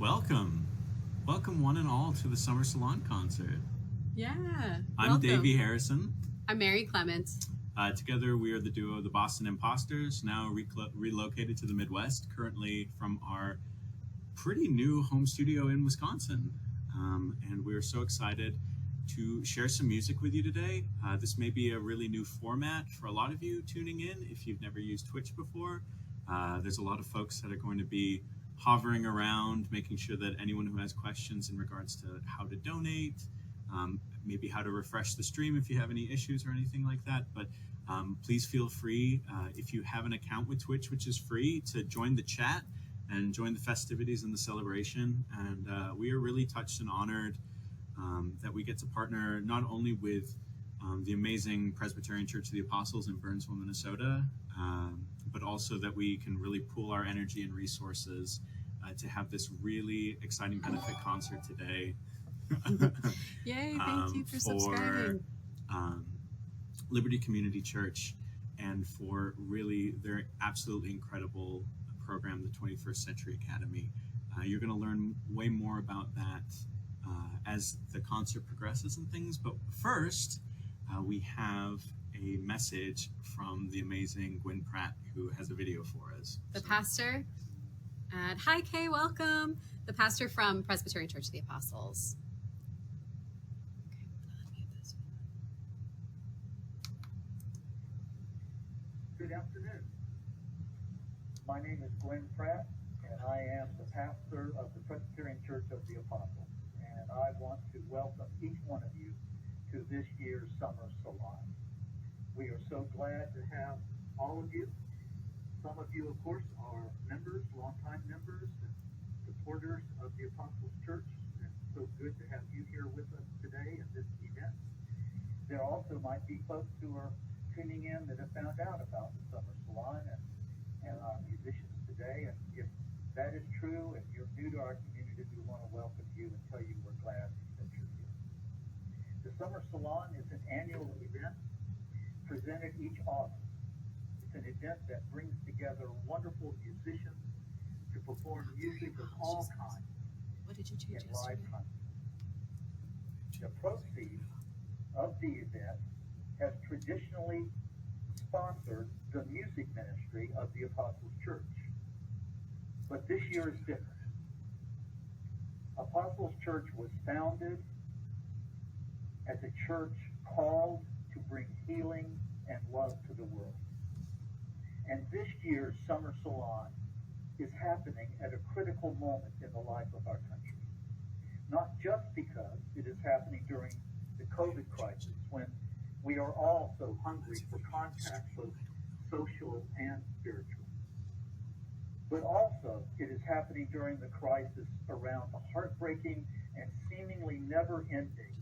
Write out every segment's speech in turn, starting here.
Welcome. Welcome one and all to the Summer Salon concert. Yeah. I'm welcome. Davey Harrison. I'm Maire Clement. Together we are the duo the Boston Imposters, now relocated to the Midwest, currently from our pretty new home studio in Wisconsin. And we're so excited to share some music with you today. This may be a really new format for a lot of you tuning in if you've never used Twitch before. There's a lot of folks that are going to be hovering around, making sure that anyone who has questions in regards to how to donate, maybe how to refresh the stream if you have any issues or anything like that. But please feel free, if you have an account with Twitch, which is free, to join the chat and join the festivities and the celebration. And we are really touched and honored that we get to partner not only with the amazing Presbyterian Church of the Apostles in Burnsville, Minnesota, but also that we can really pool our energy and resources to have this really exciting benefit concert today. Yay, thank you for subscribing. Liberty Community Church, and for really their absolutely incredible program, the 21st Century Academy. You're going to learn way more about that as the concert progresses and things, but first we have a message from the amazing Gwen Pratt, who has a video for us. The pastor at Hi Kay, welcome. The pastor from Presbyterian Church of the Apostles. Good afternoon. My name is Gwen Pratt, and I am the pastor of the Presbyterian Church of the Apostles. And I want to welcome each one of you to this year's Summer Salon. We are so glad to have all of you. Some of you, of course, are members, longtime members, and supporters of the Apostles Church. And it's so good to have you here with us today at this event. There also might be folks who are tuning in that have found out about the Summer Salon and our musicians today. And if that is true and you're new to our community, we want to welcome you and tell you we're glad that you're here. The Summer Salon is an annual event presented each August. It's an event that brings together wonderful musicians to perform music of all kinds in live concert. The proceeds of the event has traditionally sponsored the music ministry of the Apostles Church. But this year is different. Apostles Church was founded as a church called to bring healing and love to the world. And this year's Summer Salon is happening at a critical moment in the life of our country. Not just because it is happening during the COVID crisis, when we are all so hungry for contact, both social and spiritual. But also, it is happening during the crisis around the heartbreaking and seemingly never-ending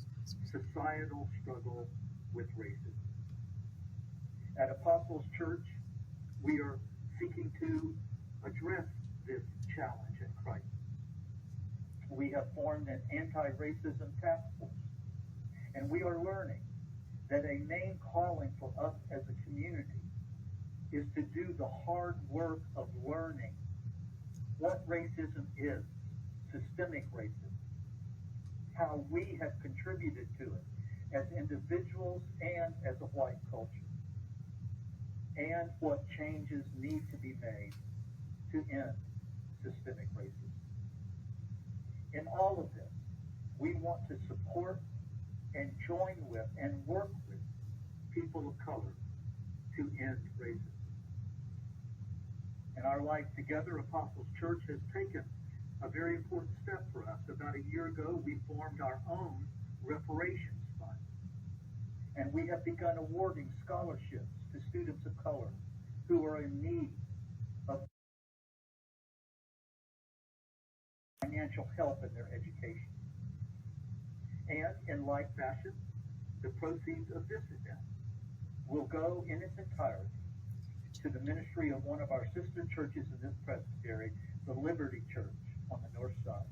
societal struggle with racism. At Apostles Church, we are seeking to address this challenge and crisis. We have formed an anti-racism task force, and we are learning that a main calling for us as a community is to do the hard work of learning what racism is, systemic racism, how we have contributed to it as individuals and as a white culture, and what changes need to be made to end systemic racism. In all of this, we want to support and join with and work with people of color to end racism. In our life together, Apostles Church has taken a very important step for us. About a year ago, we formed our own reparations fund, and we have begun awarding scholarships to students of color who are in need of financial help in their education. And in like fashion, the proceeds of this event will go in its entirety to the ministry of one of our sister churches in this presbytery, the Liberty Church on the North Side,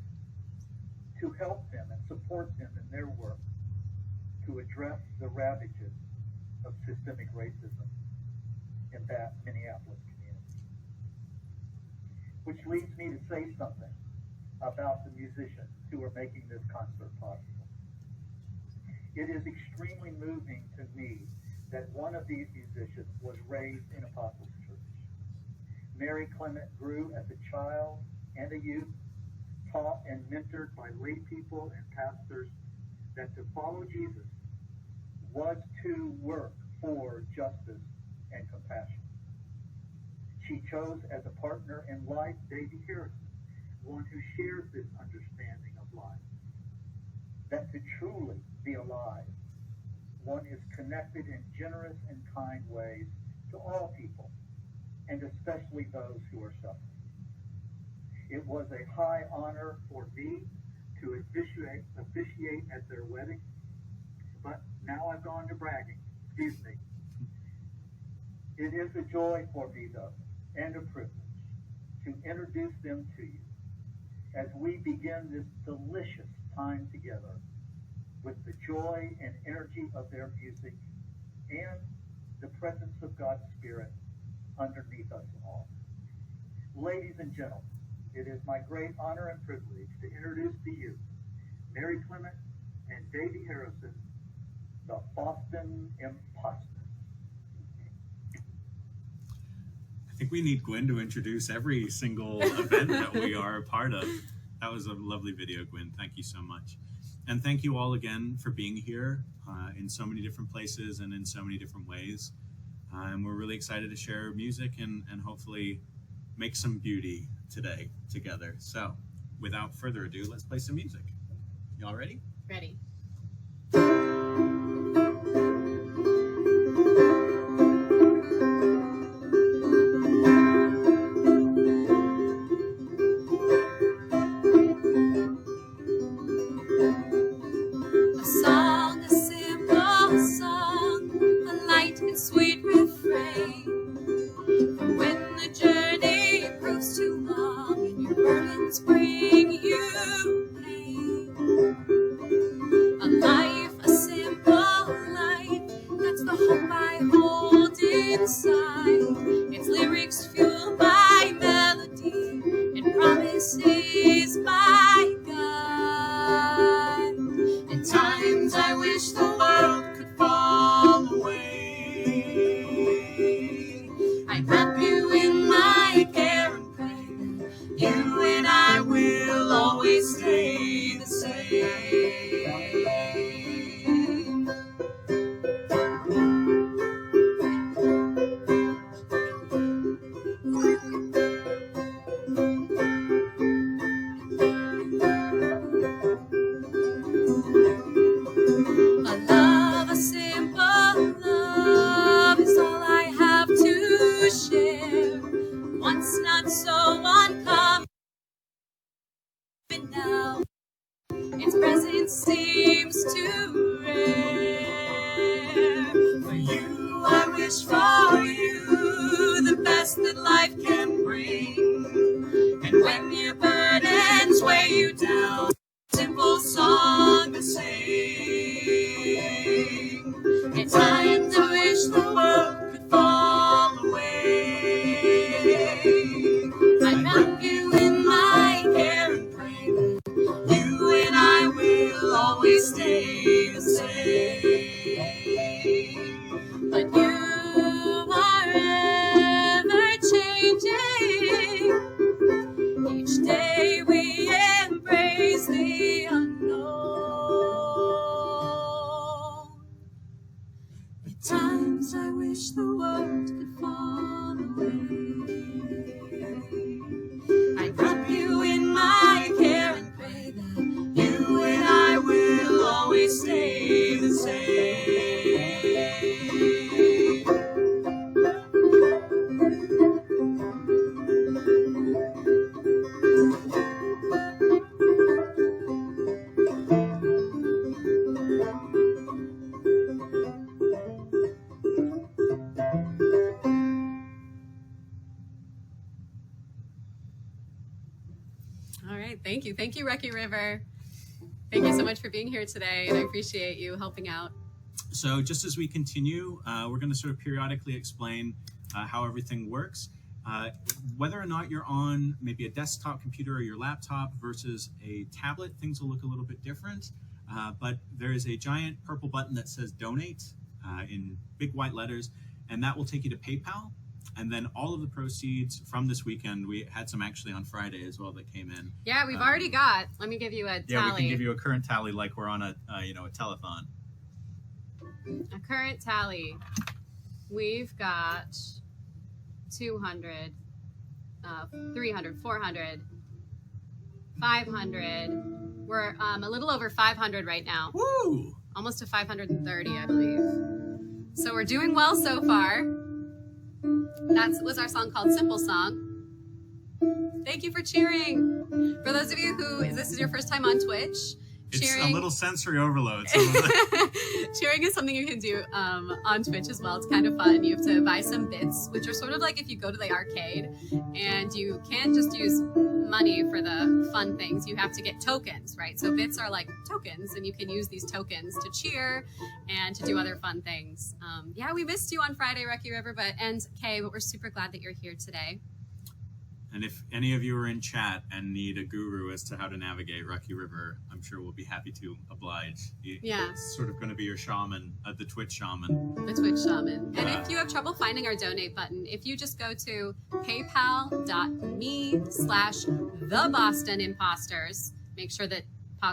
to help them and support them in their work to address the ravages of systemic racism in that Minneapolis community. Which leads me to say something about the musicians who are making this concert possible. It is extremely moving to me that one of these musicians was raised in Apostles Church. Maire Clement grew as a child and a youth, taught and mentored by lay people and pastors that to follow Jesus was to work for justice and compassion. She chose as a partner in life Davey Harrison, one who shares this understanding of life, that to truly be alive, one is connected in generous and kind ways to all people, and especially those who are suffering. It was a high honor for me to officiate at their wedding, but now I've gone to bragging. Excuse me. It is a joy for me, though, and a privilege to introduce them to you as we begin this delicious time together with the joy and energy of their music and the presence of God's Spirit underneath us all. Ladies and gentlemen, it is my great honor and privilege to introduce to you Maire Clement and Davey Harrison, the Boston Imposters. I think we need Gwen to introduce every single event that we are a part of. That was a lovely video, Gwen. Thank you so much. And thank you all again for being here in so many different places and in so many different ways. And we're really excited to share music and hopefully make some beauty today together. So without further ado, let's play some music. Y'all ready? Ready. Thank you, Recce River. Thank you so much for being here today, and I appreciate you helping out. So just as we continue, we're going to sort of periodically explain how everything works. Whether or not you're on maybe a desktop computer or your laptop versus a tablet, things will look a little bit different. But there is a giant purple button that says donate in big white letters, and that will take you to PayPal. And then all of the proceeds from this weekend, we had some actually on Friday as well that came in. Yeah, we've already got, let me give you a tally. Yeah, we can give you a current tally like we're on a telethon. A current tally. We've got 200, 300, 400, 500. We're a little over 500 right now. Woo! Almost to 530, I believe. So we're doing well so far. That was our song called Simple Song. Thank you for cheering. For those of you who, this is your first time on Twitch, cheering. It's a little sensory overload. Cheering is something you can do on Twitch as well. It's kind of fun. You have to buy some bits, which are sort of like if you go to the arcade and you can't just use money for the fun things. You have to get tokens, right? So bits are like tokens, and you can use these tokens to cheer and to do other fun things. Yeah, we missed you on Friday, Rocky River, but we're super glad that you're here today. And if any of you are in chat and need a guru as to how to navigate Rocky River, I'm sure we'll be happy to oblige. Yeah. It's sort of going to be your shaman, the Twitch shaman. The Twitch shaman. And if you have trouble finding our donate button, if you just go to paypal.me/thebostonimposters, make sure that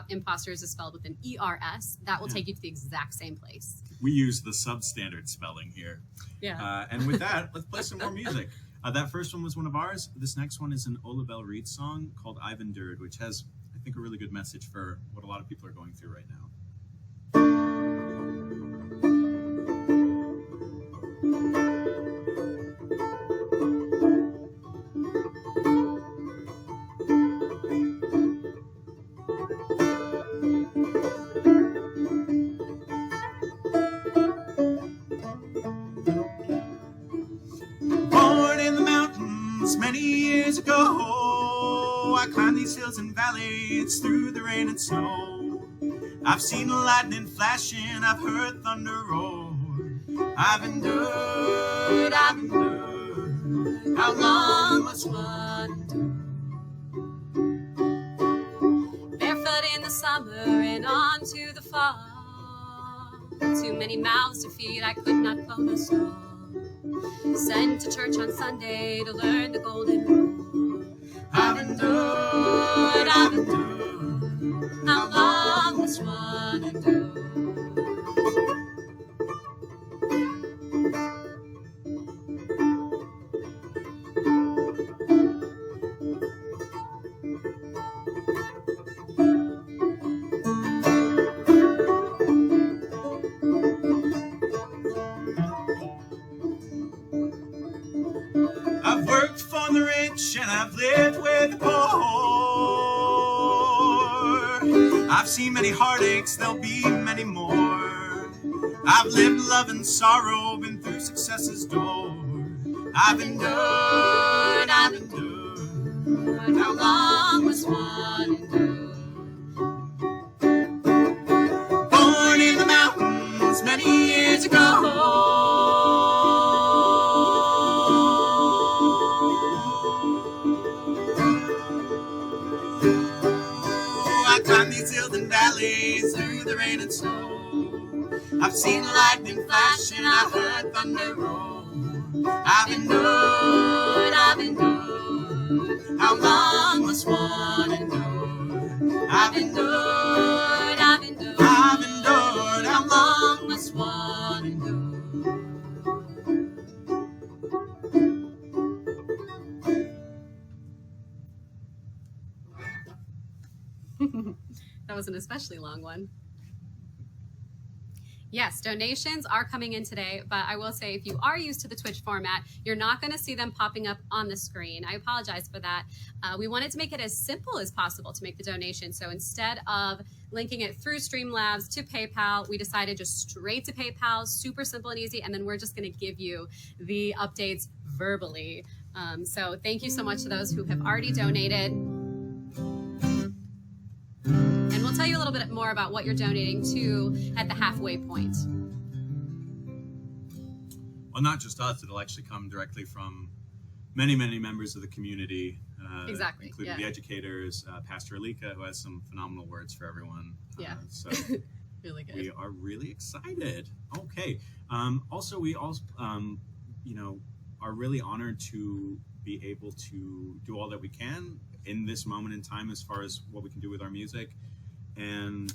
imposters is spelled with an ERS, that will take you to the exact same place. We use the substandard spelling here. Yeah. And with that, let's play some more music. That first one was one of ours. This next one is an Ola Bell Reed song called I've Endured, which has, I think, a really good message for what a lot of people are going through right now. I climbed these hills and valleys through the rain and snow. I've seen lightning flashing, I've heard thunder roar. I've endured, I've endured. How long must one endure? Barefoot in the summer and on to the fall. Too many mouths to feed, I could not clothe us all. Sent to church on Sunday to learn the golden rule. I've endured, I've endured. How long must one endure? I've worked for the rich and I've lived with the poor. I've seen many heartaches, there'll be many more. I've lived love and sorrow, been through success's door. I've endured, I've endured. How long must one endure? Born in the mountains many years ago. Valleys through the rain and snow. I've seen lightning flash and I've heard thunder roll. I've endured, I've endured. How long must one endure? I've endured, I've endured. I've endured. How long must one endure? That was an especially long one. Yes, donations are coming in today, but I will say if you are used to the Twitch format, you're not going to see them popping up on the screen. I apologize for that. We wanted to make it as simple as possible to make the donation. So instead of linking it through Streamlabs to PayPal, we decided just straight to PayPal, super simple and easy, and then we're just going to give you the updates verbally. So thank you so much to those who have already donated. And we'll tell you a little bit more about what you're donating to at the halfway point. Well, not just us, it'll actually come directly from many members of the community, Exactly. including the educators, Pastor Alika, who has some phenomenal words for everyone. Yeah. So Really good. we are really excited. Okay. Also, we also, are really honored to be able to do all that we can in this moment in time as far as what we can do with our music. And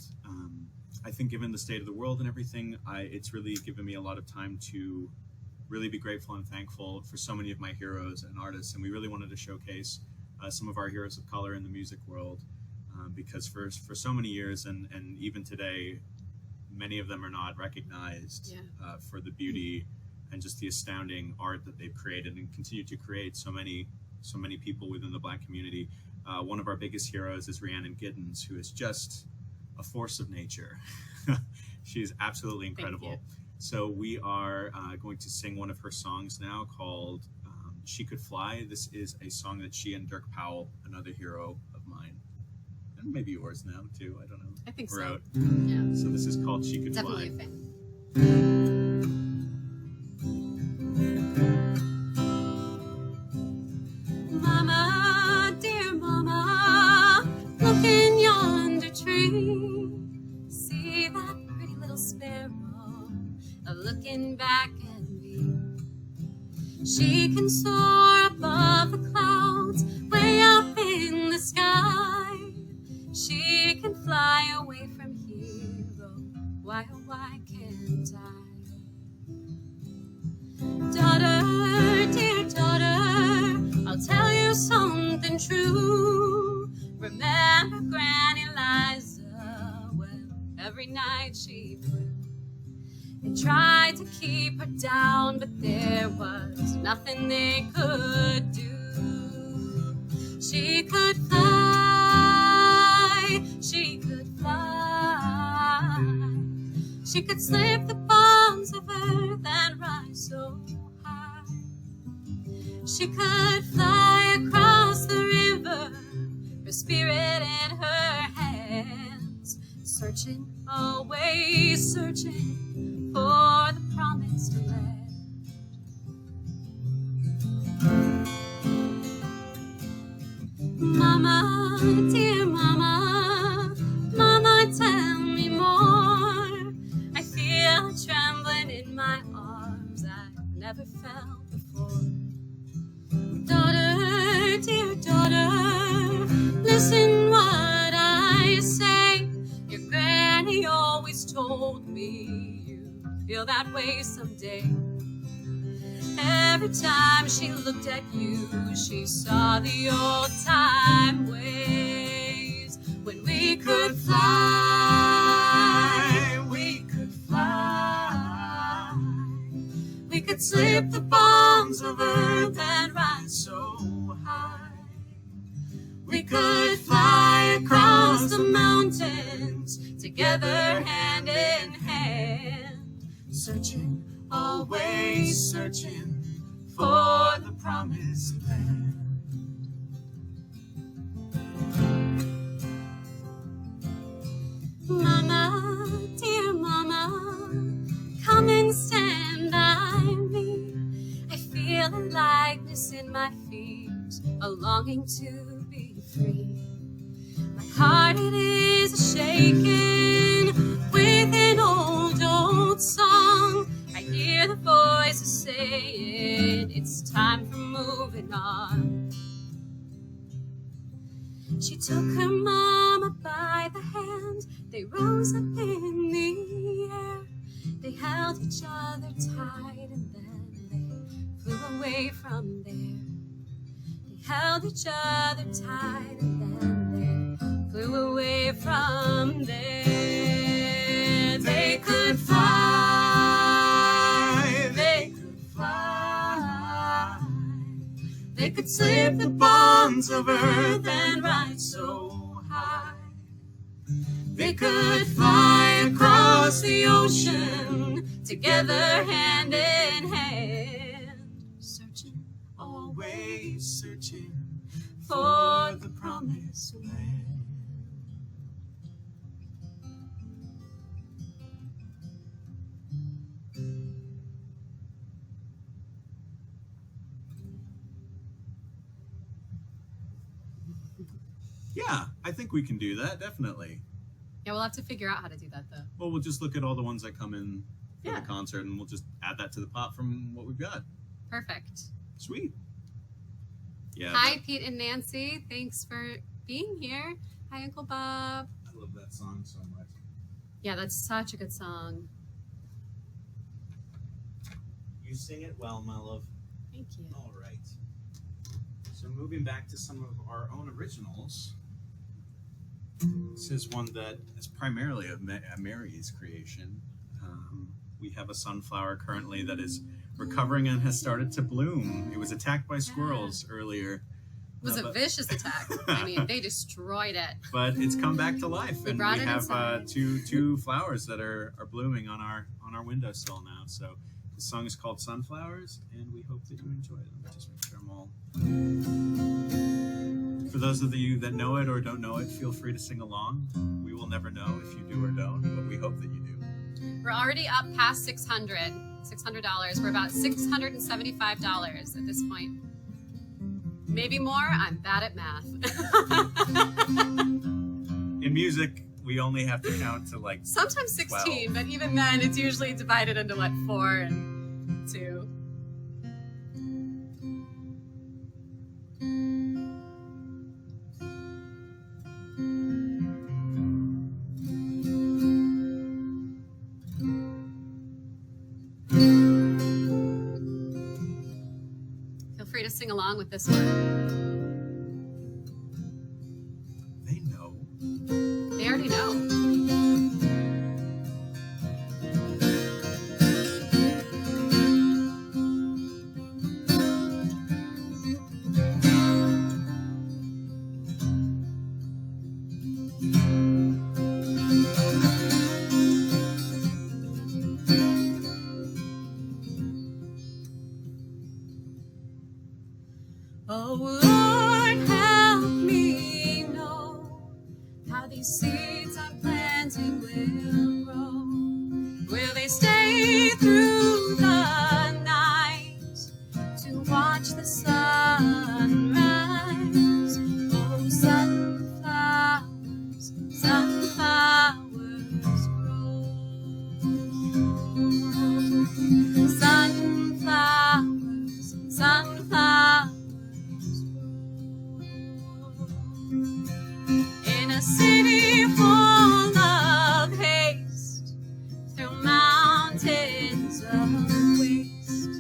I think given the state of the world and everything, it's really given me a lot of time to really be grateful and thankful for so many of my heroes and artists. And we really wanted to showcase some of our heroes of color in the music world, because for so many years and even today, many of them are not recognized for the beauty and just the astounding art that they've created and continue to create so many people within the Black community. One of our biggest heroes is Rhiannon Giddens, who is just a force of nature. She's absolutely incredible. So we are going to sing one of her songs now called She Could Fly. This is a song that she and Dirk Powell, another hero of mine, and maybe yours now too, I don't know, I think wrote. so. Yeah. So this is called She Could Definitely Fly. a fan. Mama, dear mama, look in yonder tree. See that pretty little sparrow looking back at me. She can soar above the clouds, way up in the sky. She can fly away from here. Oh, why can't I? Daughter, dear daughter, I'll tell you something true. Remember Granny Liza? Well, every night she flew. They tried to keep her down, but there was nothing they could do. She could fly, she could fly. She could slip the bonds of earth and rise so high. She could fly across the river, her spirit in her hands, searching, always searching for the promised land. Mama, dear mama, mama, tell me more. I feel a trembling in my arms I've never felt before. Daughter, dear daughter, listen what I say. Your granny always told me you'd feel that way someday. Every time she looked at you, she saw the old time ways. When we could fly, we could fly. We could slip the bonds of earth and rise so high. We could fly across the mountains, together hand in hand, searching, always searching for the promised land. Mama, dear mama, come and stand by me. I feel a lightness in my feet, a longing to be free. My heart, it is shaking with an old song. I hear the voices saying it's time for moving on. She took her mama by the hand. They rose up in the air. They held each other tight and then they flew away from there. They held each other tight and then they flew away from there. They could fly, they could fly. They could slip the bonds of earth and rise so high. They could fly across the ocean, together hand in hand, searching, always searching for the promised land. Yeah, I think we can do that, definitely. Yeah, we'll have to figure out how to do that, though. Well, we'll just look at all the ones that come in for Yeah. the concert, and we'll just add that to the pot from what we've got. Perfect. Sweet. Yeah. Hi, Pete and Nancy. Thanks for being here. Hi, Uncle Bob. I love that song so much. Yeah, that's such a good song. You sing it well, my love. Thank you. All right. So moving back to some of our own originals. This is one that is primarily a Maire's creation. We have a sunflower currently that is recovering and has started to bloom. It was attacked by squirrels earlier. It was a vicious attack. I mean, they destroyed it. But it's come back to life, We and brought we it have inside. two flowers that are blooming on our windowsill now. So the song is called Sunflowers, and we hope that you enjoy it. Let me just make sure I'm all. For those of you that know it or don't know it, feel free to sing along. We will never know if you do or don't, but we hope that you do. We're already up past $600. We're about $675 at this point. Maybe more. I'm bad at math. In music, we only have to count to like Sometimes 16, but even then, it's usually divided into what, 4 and 2. Feel free to sing along with this one. they know. They already know. Oh Lord, help me know how these seeds I'm planting will grow. Will they stay through the night to watch the sun rise? Oh, sunflowers, sunflowers grow. Sunflowers, sunflowers. In a city full of haste, through mountains of waste,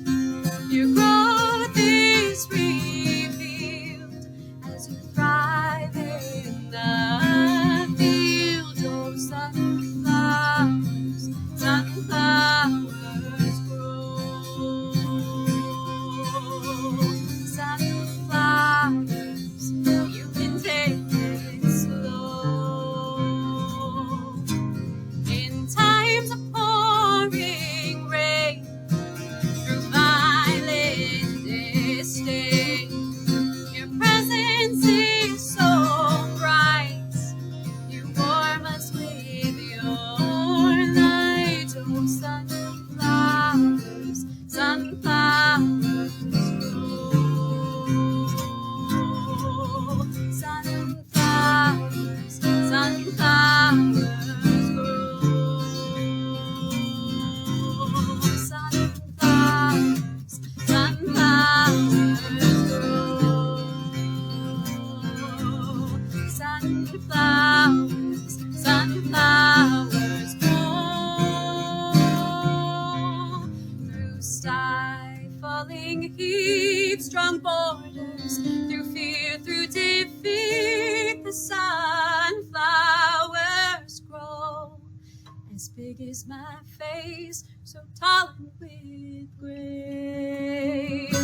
your growth is revealed as you thrive in the field. Oh, sunflowers, sunflowers grow. Sunflowers, you can take it slow. In times of pouring rain, through violent disdain, your presence is so bright. You warm us with your light. Oh, sunflowers, sunflowers grow. Sunflowers, sunflowers grow. Sunflowers, sunflowers grow. Sunflowers, sunflowers grow. Through stifling heat, strong borders, through fear, through defeat, the sunflowers grow. As big as my face, so tall and with grace.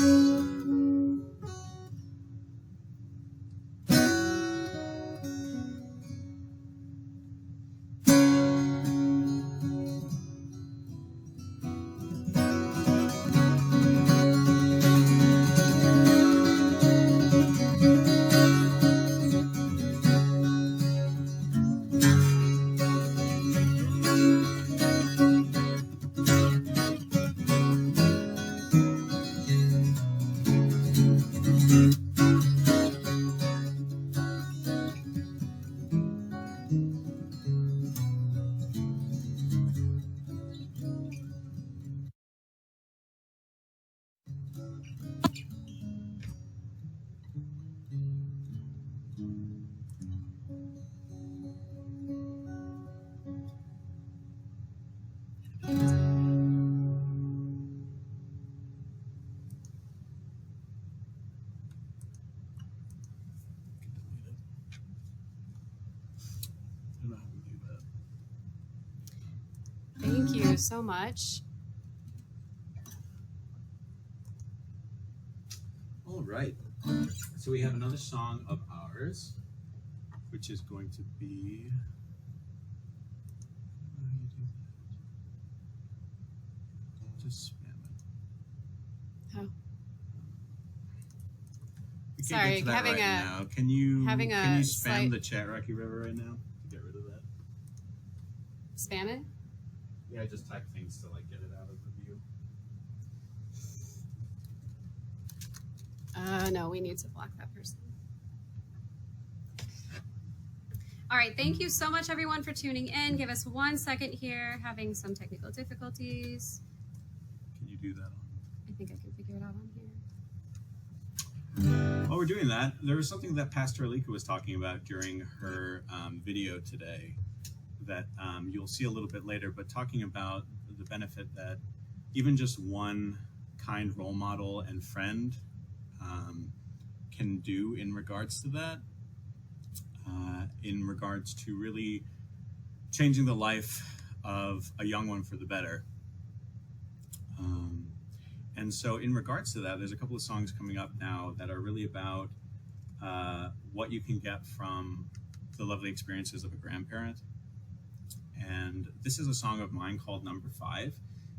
you so much. All right. So we have another song of ours, which is going to be. How do you do that? Just spam it. Oh. We can't Sorry, get to that having right a- now. Can you having a can you spam slight- the chat Rocky River right now to get rid of that? Spam it? Yeah, just type things to like get it out of the view. No, we need to block that person. All right, thank you so much, everyone, for tuning in. Give us 1 second here, having some technical difficulties. Can you do that on? I think I can figure it out on here. While we're doing that, there was something that Pastor Alika was talking about during her video today that you'll see a little bit later, but talking about the benefit that even just one kind role model and friend can do in regards to that, in regards to really changing the life of a young one for the better. And so in regards to that, there's a couple of songs coming up now that are really about what you can get from the lovely experiences of a grandparent. And this is a song of mine called Number 5,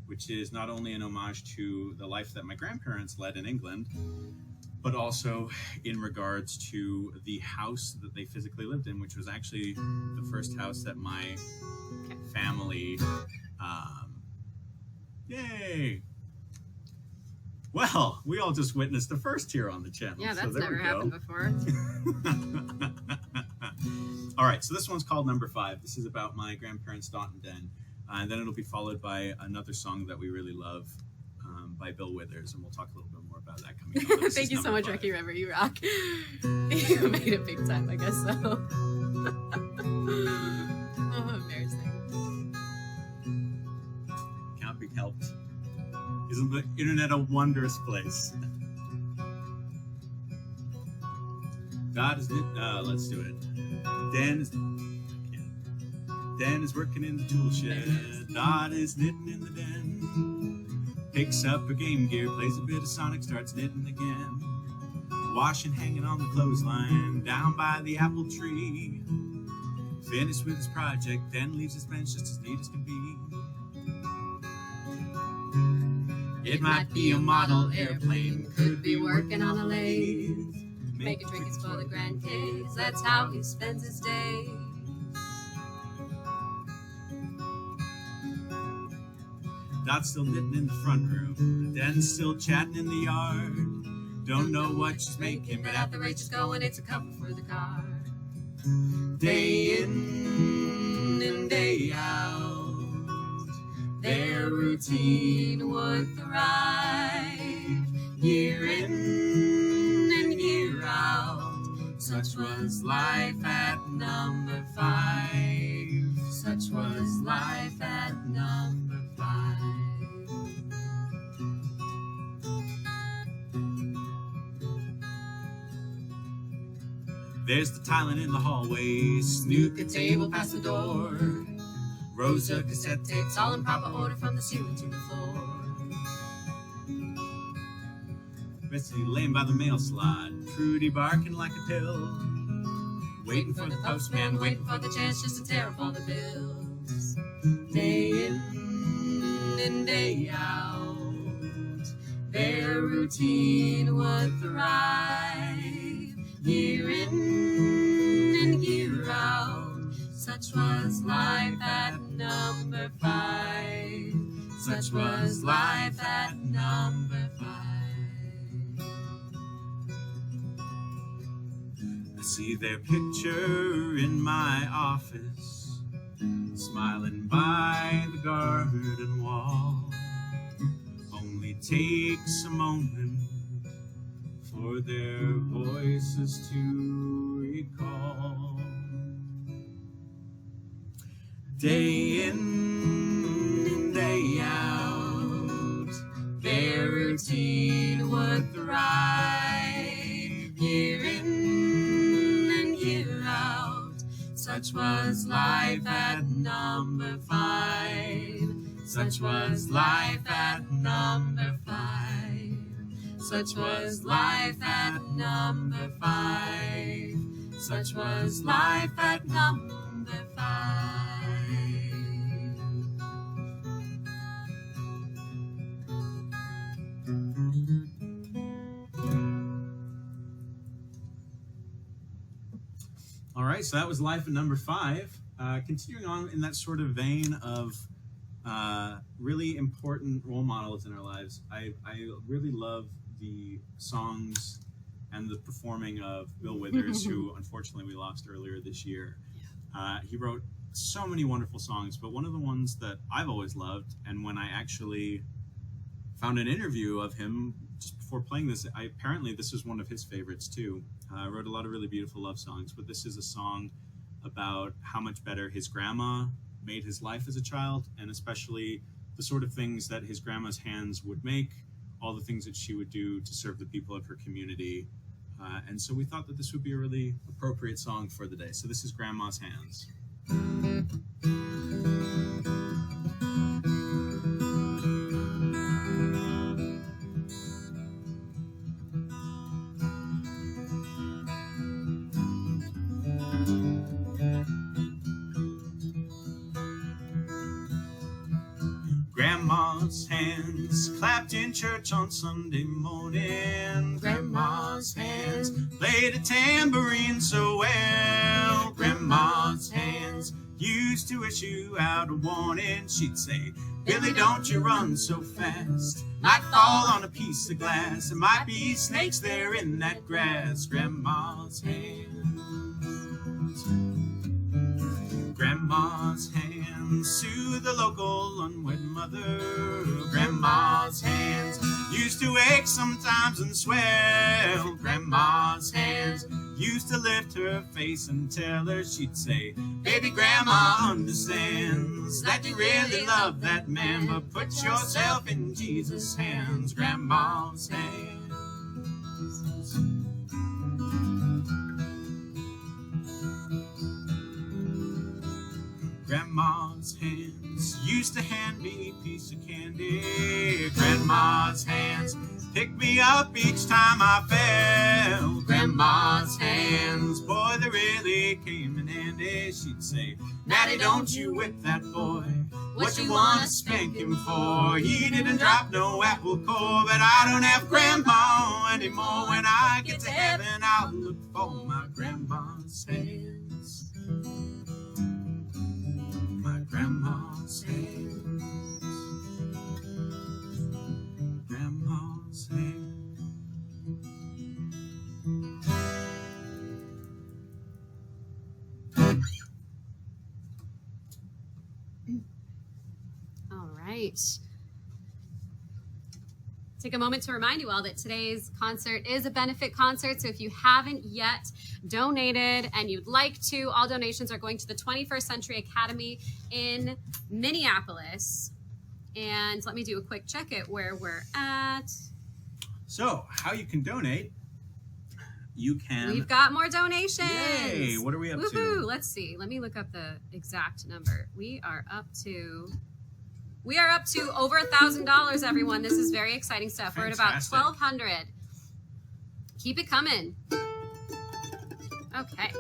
which is not only an homage to the life that my grandparents led in England, but also in regards to the house that they physically lived in, which was actually the first house that my family, yay! Well, we all just witnessed the first here on the channel. Yeah, that's so there never we go. happened before. All right, so this one's called Number 5. This is about my grandparents' Daunton Den. And then it'll be followed by another song that we really love by Bill Withers, and we'll talk a little bit more about that coming up. But this Thank is you so Number much, 5. Rocky River. You rock. You made it big time, I guess so. Oh, embarrassing. Can't be helped. Isn't the internet a wondrous place? God is let's do it. Dan is working in the tool shed. Dot is knitting in the den. Picks up her game gear, plays a bit of Sonic, starts knitting again. Washing, hanging on the clothesline, down by the apple tree. Finished with his project, then leaves his bench just as neat as can be. It might be a model airplane, could be working on a lathe. Making trinkets for the grandkids, that's how he spends his days. Dot's still knitting in the front room, Den's still chatting in the yard. Don't know what she's making, but at the rate she's going, it's a comfort for the car. Day in and day out, their routine would thrive. Year in and year out, such was life at Number 5. Such was life at Number 5. There's the tiling in the hallway, snooker table past the door, rows of cassette tapes all in proper order from the ceiling to the floor. Bessie laying by the mail slot, Trudy barking like a pill, waiting for the postman, waiting for the chance just to tear up all the bills. Day in and day out, their routine would thrive. Year in and year out, such was life at Number 5. Such was life at Number 5. I see their picture in my office, smiling by the garden wall. Only takes a moment for their voices to recall. Day in and day out, their routine would thrive. Year in and year out, such was life at Number 5. Such life at number 5. Such was life at number 5. Such was life at number 5. All right, so that was life at number 5. Continuing on in that sort of vein of really important role models in our lives, I really love the songs and the performing of Bill Withers, who unfortunately we lost earlier this year. He wrote so many wonderful songs, but one of the ones that I've always loved, and when I actually found an interview of him just before playing this, apparently this was one of his favorites too. Wrote a lot of really beautiful love songs, but this is a song about how much better his grandma made his life as a child, and especially the sort of things that his grandma's hands would make, all the things that she would do to serve the people of her community. And so we thought that this would be a really appropriate song for the day. So this is Grandma's Hands. Grandma's hands clapped in church on Sunday morning. Grandma's hands played a tambourine so well. Grandma's hands used to issue out a warning. She'd say, Billy, don't you run so fast. Might fall on a piece of glass. There might be snakes there in that grass. Grandma's hands. Grandma's hands soothe the local unwed mother. Grandma's hands used to ache sometimes and swell. Grandma's hands used to lift her face and tell her, she'd say, baby, Grandma understands that you really love that man, but put yourself in Jesus' hands. Grandma's hands. Grandma's hands used to hand me a piece of candy. Grandma's hands picked me up each time I fell. Grandma's hands, boy, they really came in handy. She'd say, Natty, don't you whip that boy. What you wanna spank him for? He didn't drop no apple core, but I don't have Grandma anymore. When I get to heaven, I'll look for my grandma's hands. Grandma's hands. Grandma's hands. All right. Take a moment to remind you all that today's concert is a benefit concert. So if you haven't yet donated and you'd like to, all donations are going to the 21st Century Academy in Minneapolis. And let me do a quick check at where we're at. So how you can donate, you can... We've got more donations. Yay! What are we up Woohoo! to? Let's see. Let me look up the exact number. We are up to over $1,000, everyone. This is very exciting stuff. Fantastic. We're at about $1,200. Keep it coming. Okay.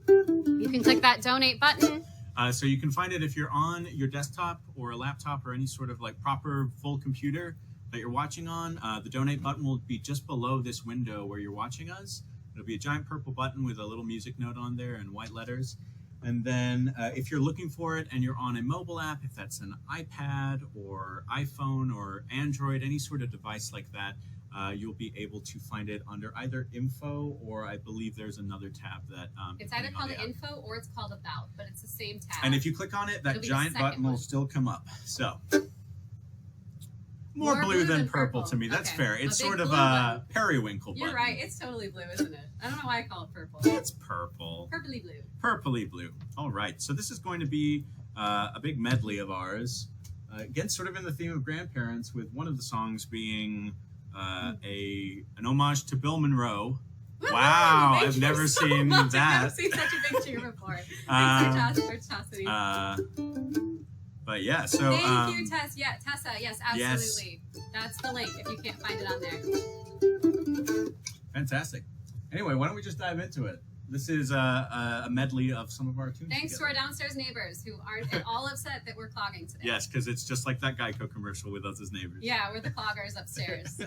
You can click that donate button. So you can find it if you're on your desktop or a laptop or any sort of like proper full computer that you're watching on. The donate button will be just below this window where you're watching us. It'll be a giant purple button with a little music note on there in white letters. And then if you're looking for it and you're on a mobile app, if that's an iPad or iPhone or Android, any sort of device like that, you'll be able to find it under either info or I believe there's another tab that... It's either called info or it's called about, but it's the same tab. And if you click on it, that giant button will still come up. So... More blue than purple to me. That's fair. It's sort of a periwinkle button. You're right. It's totally blue, isn't it? I don't know why I call it purple. It's purple. Purpley blue. Purpley blue. All right. So this is going to be a big medley of ours. Again, sort of in the theme of grandparents, with one of the songs being an homage to Bill Monroe. Wow, I've never seen that. I've never seen such a big cheer before. Thanks for tossing. But yeah, so thank you, Tess. Yeah, Tessa. Yes, absolutely. Yes. That's the link if you can't find it on there. Fantastic. Anyway, why don't we just dive into it? This is a medley of some of our tunes. Thanks together. to our downstairs neighbors who aren't at all upset that we're clogging today. Yes, because it's just like that Geico commercial with us as neighbors. Yeah, we're the cloggers upstairs.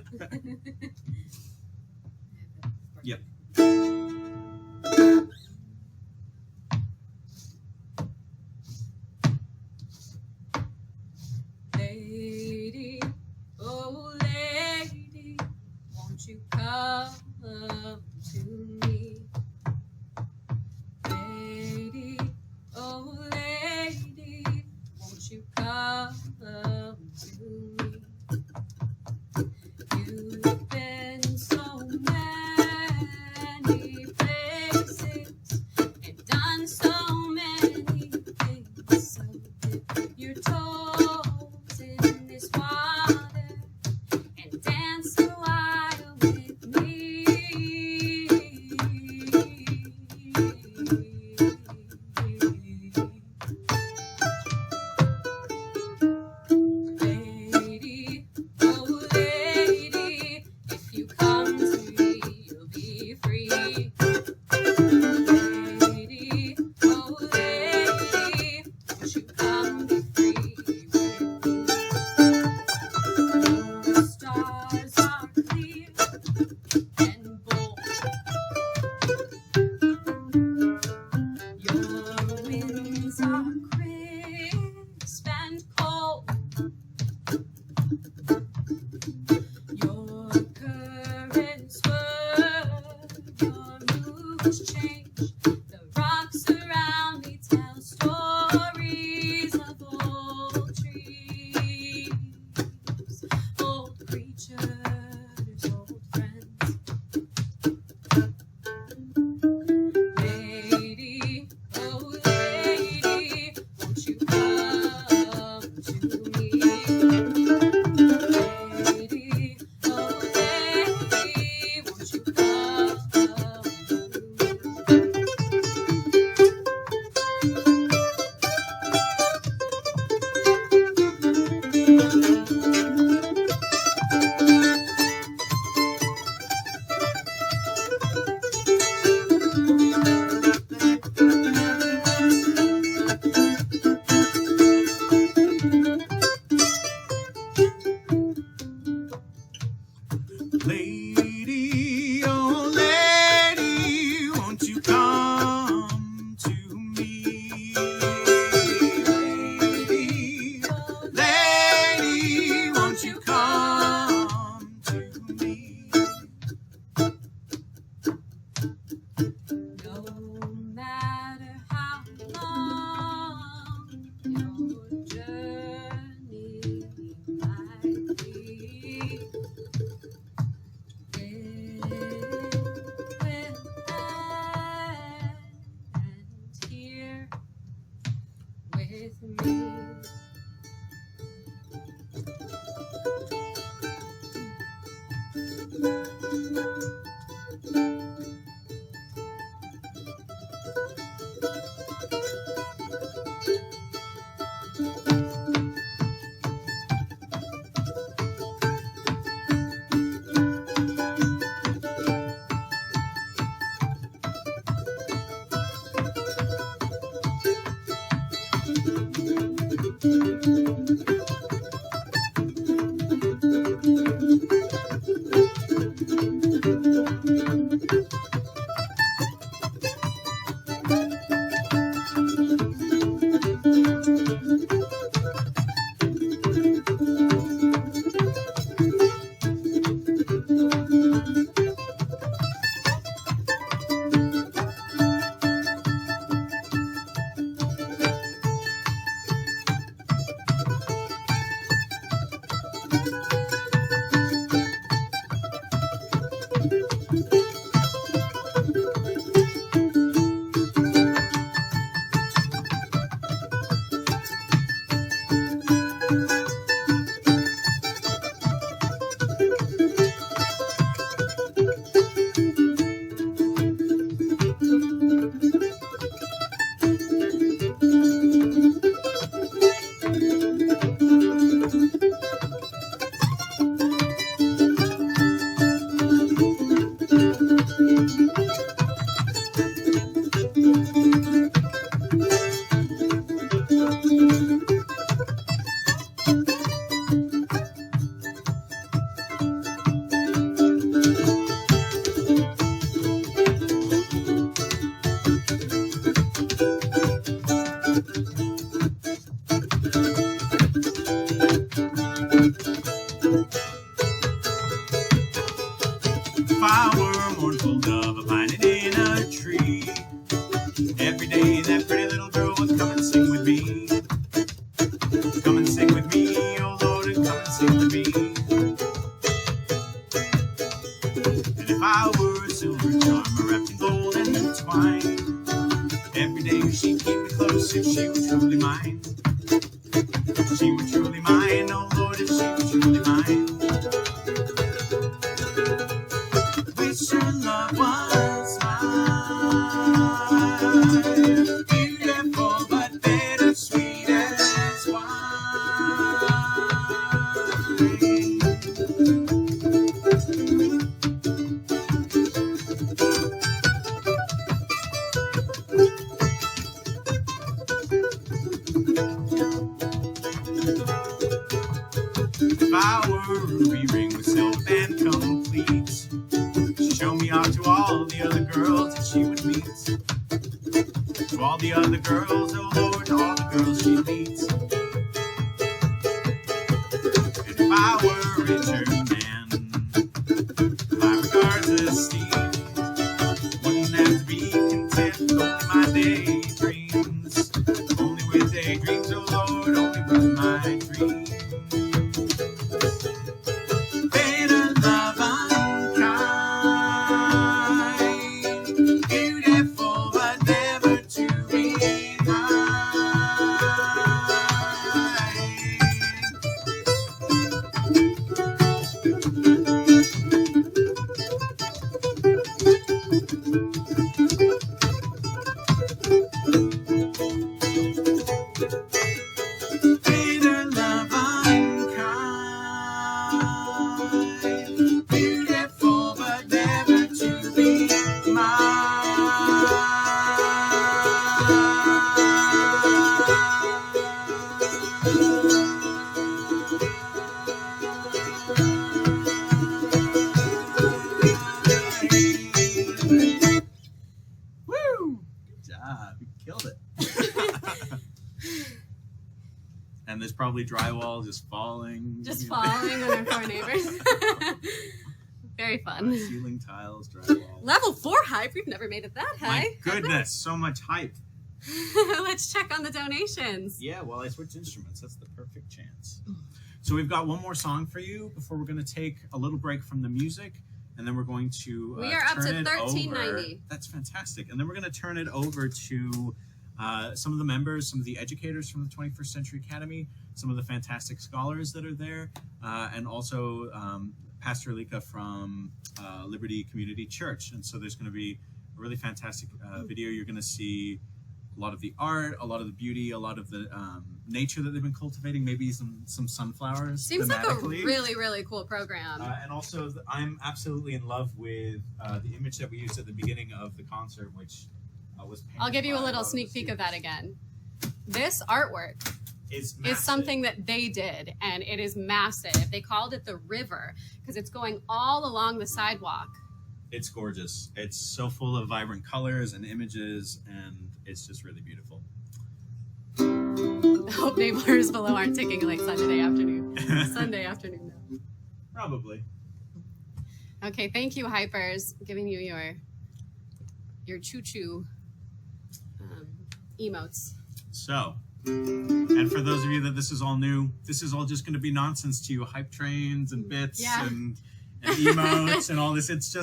Yep. Lady, oh lady, won't you come to me? Lady, oh lady, won't you come to me? You've been so many places and done so many things, so dip your toes in this water and dance a while with me. Lady, oh lady, if you come to me, you'll be free. Lady, oh lady, won't you come be free with me? Your stars are clear and bold. Your winds are crisp and cold. Your currents swirl, your moods change. The rocks around me tell stories of old trees, old creatures, old friends. Lady, oh lady, won't you come to me? Lady, oh lady, won't you come to me? Lady, oh lady, won't you come to me? Lady, won't you come to me? No matter how long your journey might be, it will end here with me. If I were a mournful dove, a pining in a tree, every day that pretty little girl would come and sing with me. Come and sing with me, oh Lord, and come and sing with me. And if I were a silver charm, wrapped in gold and twine, every day she'd keep me close if she were truly mine. If she were truly mine, oh Lord, if she were truly mine. Wish her love was mine, beautiful but bittersweet as wine. If I were a ruby ring with silver band complete, she'd show me off to all the other girls that she would meet. To all the other girls, oh Lord, to all the girls she'd meet. And if I were a richer man, my regards esteemed, wouldn't have to be content with only my daydreams. Only with daydreams, oh Lord, only with my dreams. Better love unkind, beautiful but never to be Better love unkind, beautiful but never to be mine. Woo! Good job. You killed it. And there's probably drywall just falling. Just falling on our poor neighbors. Very fun. Ceiling tiles, drywall. Level 4 hype. We've never made it that high. My goodness, so much hype. Let's check on the donations. Yeah, well, I switched instruments. That's the perfect chance. So we've got one more song for you before we're going to take a little break from the music, and then we're going to We are up to turn it $13.90. over. That's fantastic. And then we're going to turn it over to some of the members, some of the educators from the 21st Century Academy, some of the fantastic scholars that are there, and also Pastor Alika from Liberty Community Church. And so there's going to be a really fantastic video. You're going to see a lot of the art, a lot of the beauty, a lot of the nature that they've been cultivating, maybe some sunflowers. Seems like a thematically. really, really cool program. And also, I'm absolutely in love with the image that we used at the beginning of the concert, which was painted I'll give you a by little of the sneak peek of that students. again. This artwork Is is something that they did, and it is massive. They called it the river because it's going all along the sidewalk. It's gorgeous. It's so full of vibrant colors and images, and it's just really beautiful. I hope neighbors below aren't taking like Sunday afternoon. Sunday afternoon now. Probably. Okay, thank you, Hypers. Giving you your choo-choo emotes. So, and for those of you that this is all new, this is all just going to be nonsense to you. Hype trains and bits Yeah. and emotes and all this. It's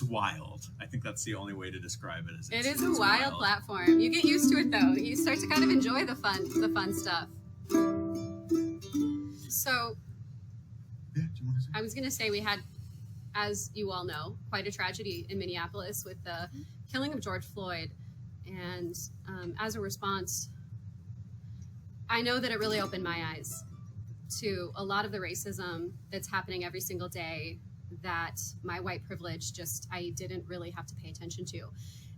wild. I think that's the only way to describe it. It is a wild platform. You get used to it though. You start to kind of enjoy the fun stuff. So Yeah, do you want to say? I was gonna say we had, as you all know, quite a tragedy in Minneapolis with the killing of George Floyd. And as a response, I know that it really opened my eyes to a lot of the racism that's happening every single day that my white privilege I didn't really have to pay attention to.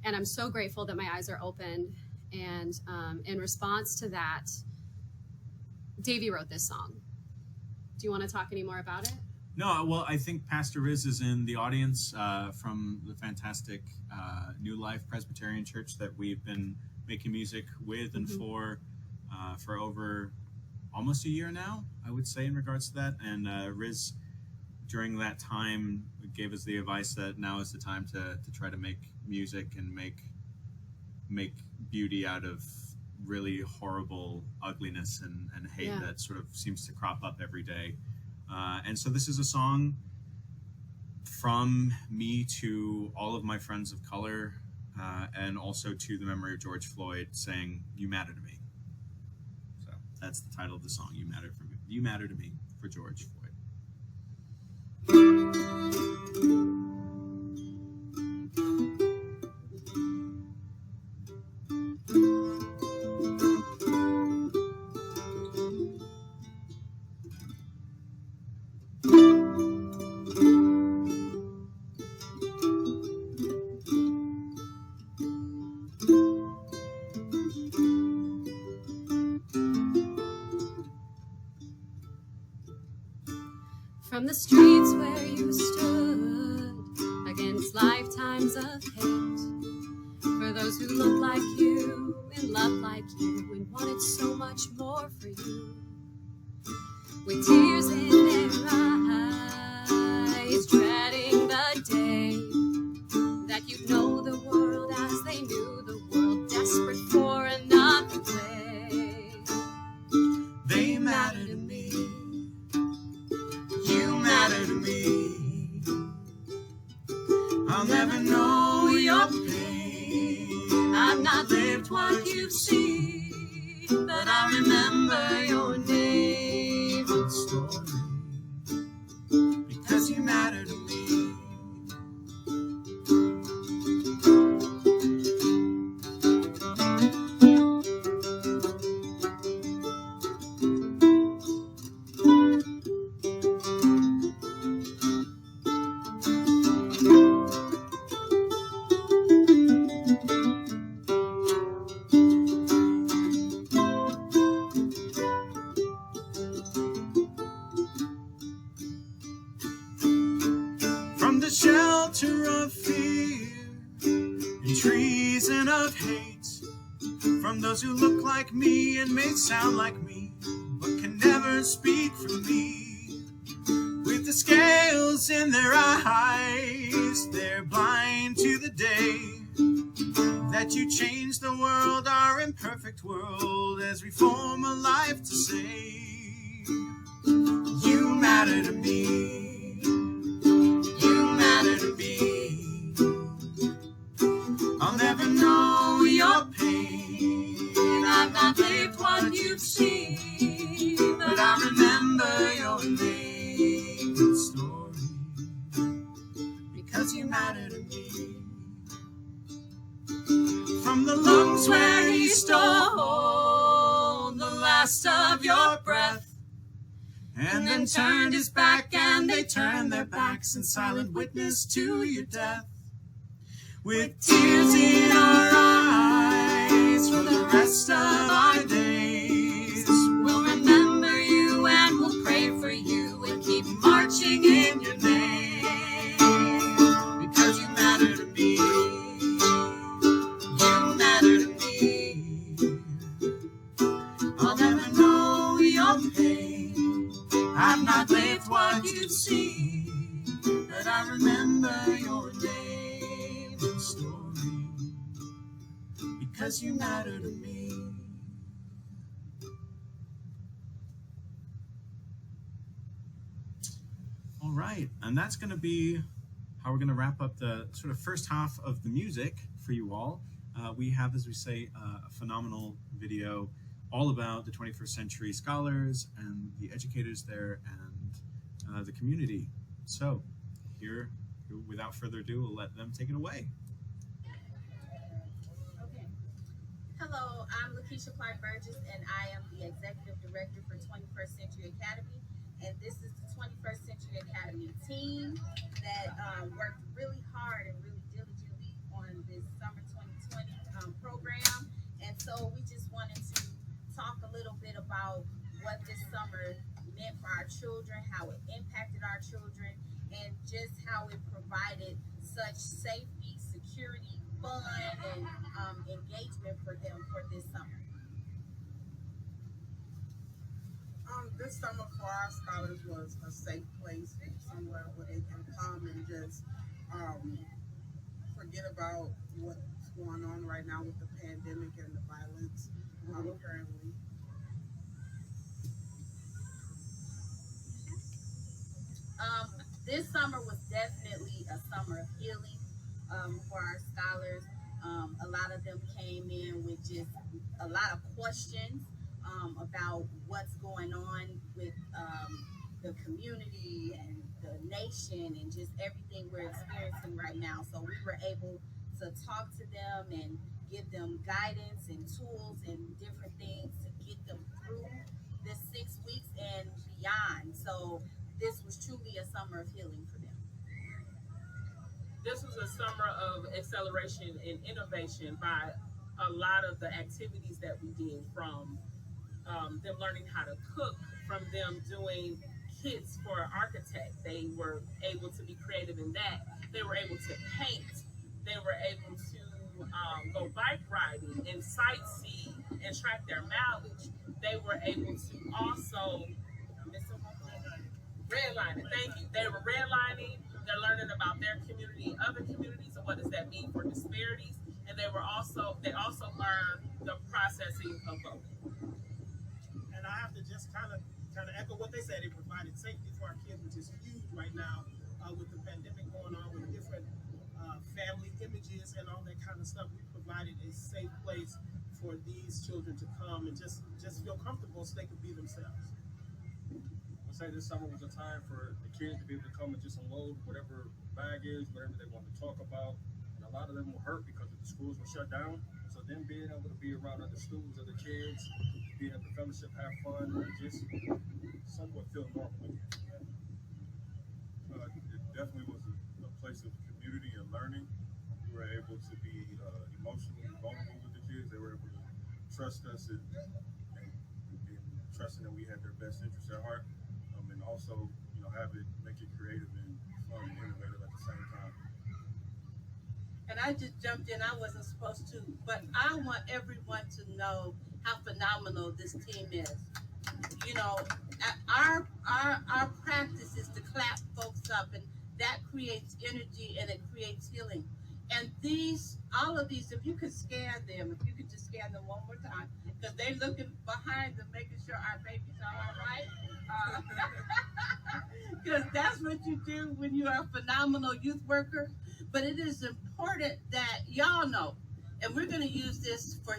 And I'm so grateful that my eyes are opened. And in response to that, Davey wrote this song. Do you want to talk any more about it? No, well, I think Pastor Riz is in the audience from the fantastic New Life Presbyterian Church that we've been making music with and for over almost a year now, I would say, in regards to that. And Riz, during that time, gave us the advice that now is the time to try to make music and make beauty out of really horrible ugliness and hate that sort of seems to crop up every day. And so this is a song from me to all of my friends of color, and also to the memory of George Floyd, saying, "You matter to me." So that's the title of the song, "You Matter for Me." You matter to me, for George Floyd. From the streets where you stood against lifetimes of hate, for those who look like you and love like you and wanted so much more for you, with tears in their eyes, dreading the day that you'd know the world as they knew the world, desperate for another way. They matter to me. You matter to me. I'll never know your pain. I've not lived what you've seen, but I remember your name and story, because you matter to me. From the shelter of fear and treason of hate, from those who look like me and may sound like me, but can never speak for me, with the scales in their eyes, they're blind to the day that you change the world, our imperfect world, as we form a life to save. You matter to me. To me, I'll never know your pain. I've not lived what you've seen, but I remember your name and story, because you matter to me. From the lungs where he stole the last of your breath, and then turned his back, and they turned their backs in silent witness to your death. With tears in our eyes for the rest of our days, we'll remember you and we'll pray for you and keep marching in your name, because you matter to me. You matter to me. I'll never know your pain. I've not lived what you've seen, but I remember your name and story, because you matter to me. All right, and that's going to be how we're going to wrap up the sort of first half of the music for you all. We have, as we say, a phenomenal video all about the 21st century scholars and the educators there and the community. So here, without further ado, we'll let them take it away. Okay. Hello, I'm Lakeisha Clark Burgess, and I am the Executive Director for 21st Century Academy. And this is the 21st Century Academy team that worked really hard and really diligently on this summer 2020 program. And so we just wanted to talk a little bit about what this summer meant for our children, how it impacted our children, and just how it provided such safety, security, fun, and engagement for them for this summer. This summer for our scholars was a safe place, somewhere where they can come and just forget about what's going on right now with the pandemic and the violence currently. This summer was definitely a summer of healing for our scholars. A lot of them came in with just a lot of questions about what's going on with the community and the nation and just everything we're experiencing right now. So we were able to talk to them and give them guidance and tools and different things to get them through this 6 weeks and beyond. So this was truly a summer of healing for them. This was a summer of acceleration and innovation by a lot of the activities that we did, from them learning how to cook, from them doing kits for an architect. They were able to be creative in that. They were able to paint. They were able to go bike riding and sightsee and track their mileage. They were able to also redlining. Thank you. They were redlining. They're learning about their community, other communities, and what does that mean for disparities. And they also learned the processing of voting. And I have to just kind of echo what they said. They provided safety for our kids, which is huge right now with the pandemic going on, with different family images and all that kind of stuff. We provided a safe place for these children to come and just feel comfortable so they could be themselves. I'd say this summer was a time for the kids to be able to come and just unload whatever bag is, whatever they want to talk about. And a lot of them were hurt because the schools were shut down. So then being able to be around other students, other kids, being at the fellowship, have fun, and just somewhat feel normal again. It definitely was a place of community and learning. We were able to be emotionally vulnerable with the kids. They were able to trust us and trusting that we had their best interests at heart. And also, make it creative and fun and innovative at the same time. And I just jumped in. I wasn't supposed to, but I want everyone to know how phenomenal this team is. You know, our practice is to clap folks up, and that creates energy and it creates healing. And all of these, if you could scan them, if you could just scan them one more time, because they're looking behind them, making sure our babies are all right. Because that's what you do when you are a phenomenal youth worker. But it is important that y'all know, and we're going to use this for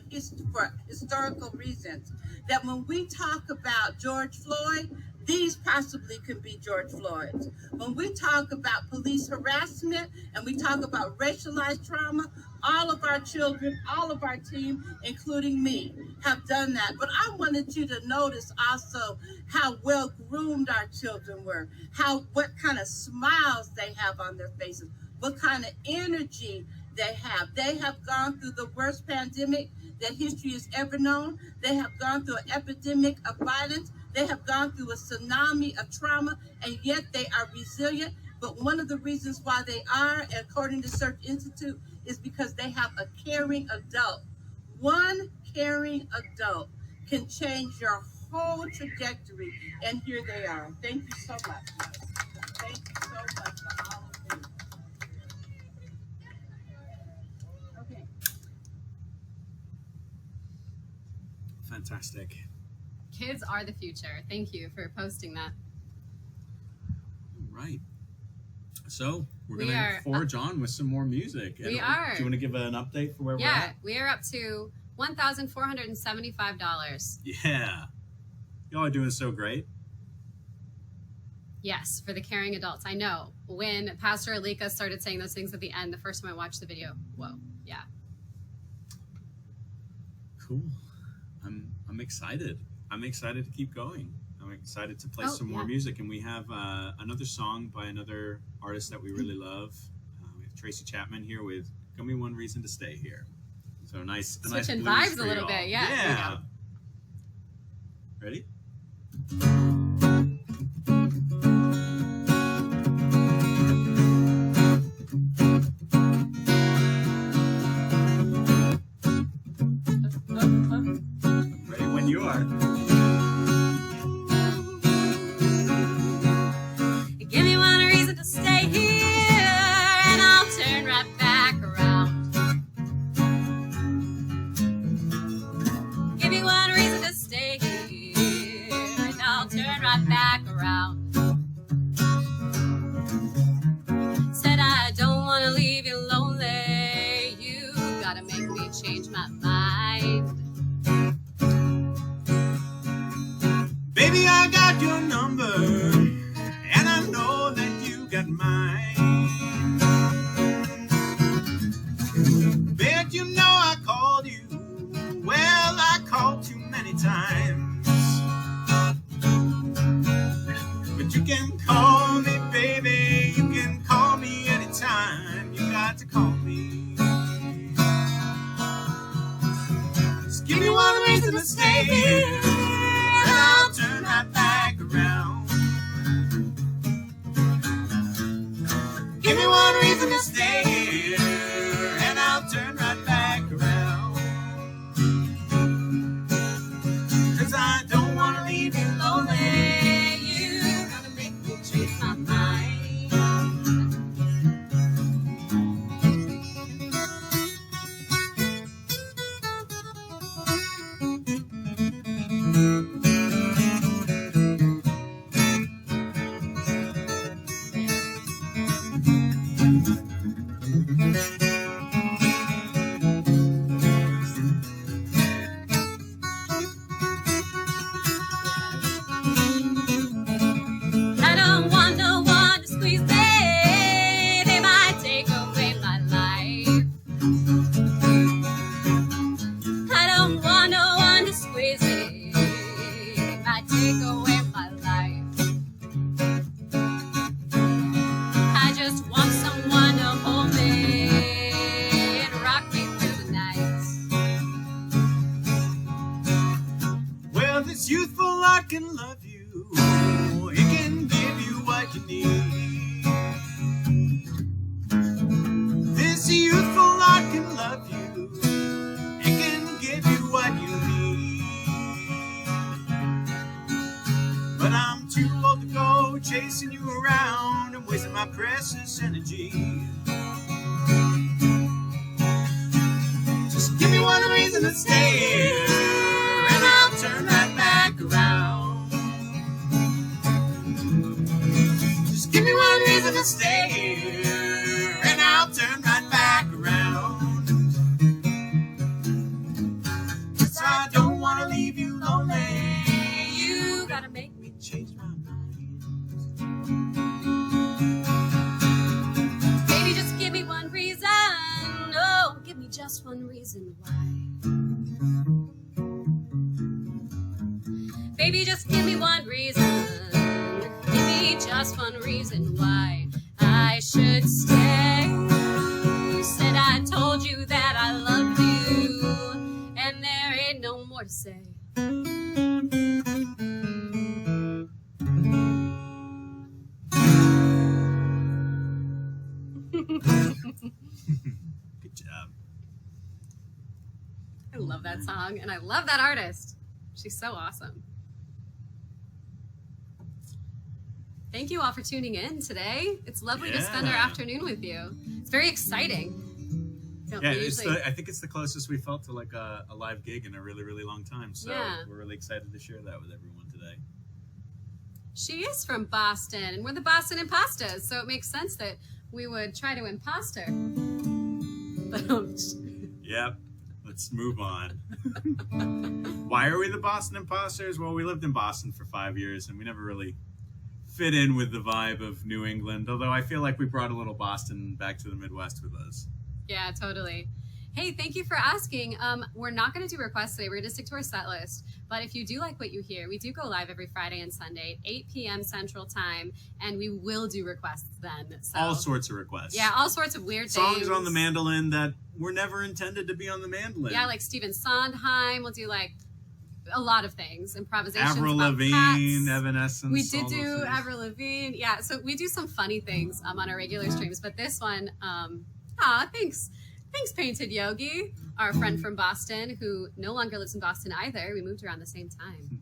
historical reasons, that when we talk about George Floyd, these possibly could be George Floyd's. When we talk about police harassment and we talk about racialized trauma, all of our children, all of our team, including me, have done that. But I wanted you to notice also how well groomed our children were, what kind of smiles they have on their faces, what kind of energy they have. They have gone through the worst pandemic that history has ever known. They have gone through an epidemic of violence. They have gone through a tsunami of trauma, and yet they are resilient. But one of the reasons why they are, according to Search Institute, is because they have a caring adult. One caring adult can change your whole trajectory, and here they are. Thank you so much. Thank you so much for all of you. Okay. Fantastic. Kids are the future. Thank you for posting that. All right. So we're going to forge on with some more music. We are. Do you want to give an update for where we're at? Yeah, we are up to $1,475. Yeah. Y'all are doing so great. Yes, for the caring adults. I know. When Pastor Alika started saying those things at the end, the first time I watched the video, whoa, yeah. Cool. I'm excited. I'm excied to keep going. I'm excited to play some more music, and we have another song by another artist that we really love. We have Tracy Chapman here with "Give Me One Reason to Stay Here." So nice, switching nice vibes a little bit, yeah. Ready? Ready when you are. right back around. Said I don't want to leave you lonely. You gotta make me change my mind. Baby, I got your number, and I know that you got mine. Bet you know I called you. Well, I called too many times. But you can call me, baby. You can call me anytime. You got to call me. Just give me one reason to stay here, and I'll turn right back around. Give me one reason to stay here, and I'll turn right back around. 'Cause I don't want to leave you lonely. You gotta make me change my mind. I don't want no one to squeeze me. They might take away my life. I don't want no one to squeeze me. They might take away my life. I just want someone to hold me and rock me through the night. Well, this youthful heart can love you. It can give you what you need. This youthful heart can love you. It can give you what you need. But I'm too old to go chasing you around and wasting my precious energy. Just give me one reason to stay here, and I'll turn right back around. Just give me one reason to stay here, and I'll turn right back around. 'Cause I don't want to leave you lonely. You gotta make me change my mind. Baby, just give me one reason. Oh, give me just one reason why. Baby, just give me one reason. Give me just one reason why I should stay. You said I told you that I loved you, and there ain't no more to say. Good job. I love that song, and I love that artist. She's so awesome. Thank you all for tuning in today. It's lovely to spend our afternoon with you. It's very exciting. I think it's the closest we felt to like a live gig in a really, really long time. So we're really excited to share that with everyone today. She is from Boston, and we're the Boston Imposters, so it makes sense that we would try to impost her. Yep. Let's move on. Why are we the Boston Imposters? Well, we lived in Boston for 5 years, and we never really fit in with the vibe of New England, although I feel like we brought a little Boston back to the Midwest with us. Yeah, totally. Hey, thank you for asking. We're not going to do requests today. We're going to stick to our set list. But if you do like what you hear, we do go live every Friday and Sunday, 8 p.m. Central Time, and we will do requests then. So, all sorts of requests. Yeah, all sorts of weird things. Songs on the mandolin that were never intended to be on the mandolin. Yeah, like Stephen Sondheim. We'll do like a lot of things. Improvisations Avril Lavigne, Evanescence. We did do Avril Lavigne. Yeah, so we do some funny things on our regular streams. But this one, thanks. Thanks, Painted Yogi, our friend from Boston, who no longer lives in Boston either. We moved around the same time.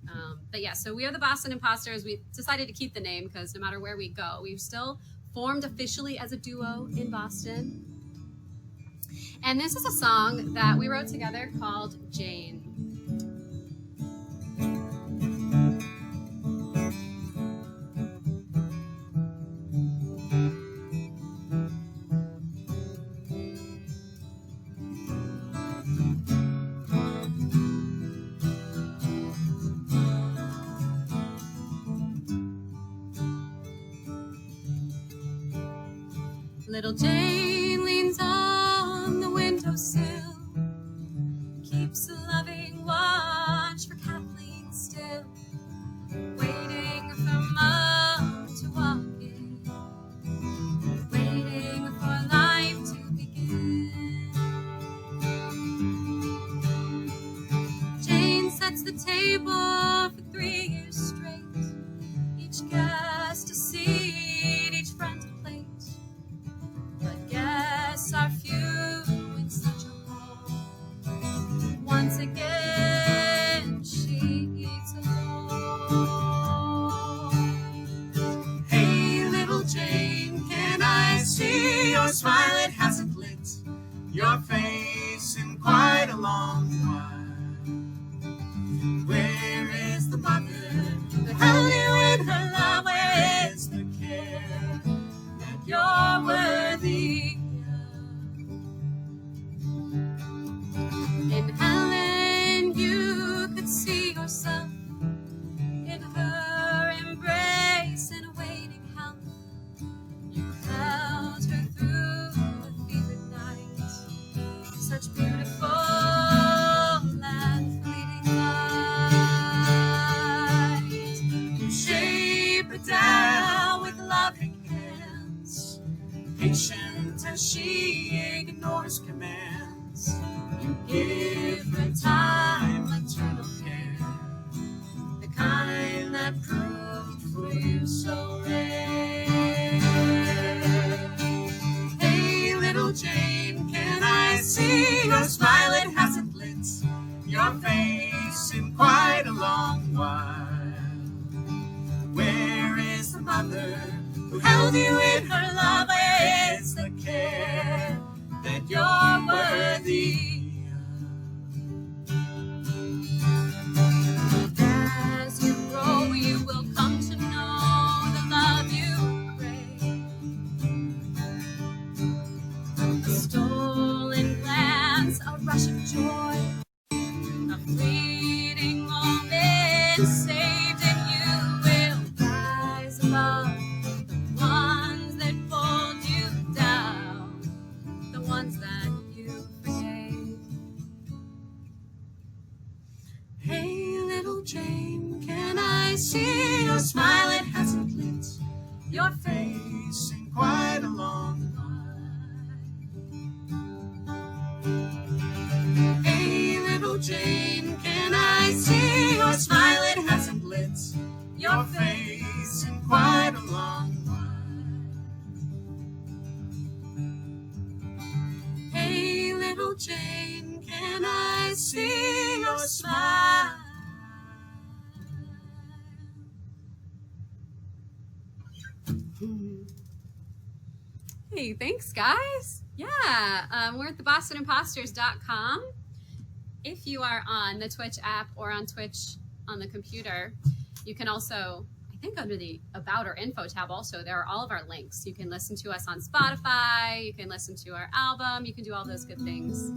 But yeah, so we are the Boston Imposters. We decided to keep the name because no matter where we go, we've still formed officially as a duo in Boston. And this is a song that we wrote together called Jane. Little Jane leans on the windowsill, keeps a loving watch for Kathleen still, waiting for Mom to walk in, waiting for life to begin. Jane sets the table for 3 years straight, each guest a seat, each friend a plate. But guests are few in such a hall. Once again, she eats alone. Hey, little Jane, can I see your smile? It hasn't lit your face in quite a long while. Where is the mother that held you in her love? Where is the care that you're worthy of? In Helen, you could see yourself in her embrace and awaiting help. You held her through the fevered night, such beautiful and fleeting light. You shape it down with loving hands, patient as she ignores commands. You give her time, maternal care, the kind that proved for you so rare. Hey, little Jane, can I see your smile? It hasn't lit your face in quite a long while. Where is the mother who held you in her love? Where is the care that you're worthy of? As you grow, you will come to know the love you crave. A stolen glance, a rush of joy, a fleeting moment saved, and you will rise above the ones that pulled you down, the ones that you forgave. Hey, little Jane, can I see your smile? It hasn't lit your face in quite a long while. Hey, little Jane, can I see your smile? It hasn't lit your face in quite a long while. Hey, little Jane, can I see your smile? Hey, thanks, guys. Yeah, we're at the BostonImposters.com. If you are on the Twitch app or on Twitch on the computer, you can also, I think under the About or Info tab also, there are all of our links. You can listen to us on Spotify, you can listen to our album, you can do all those good things.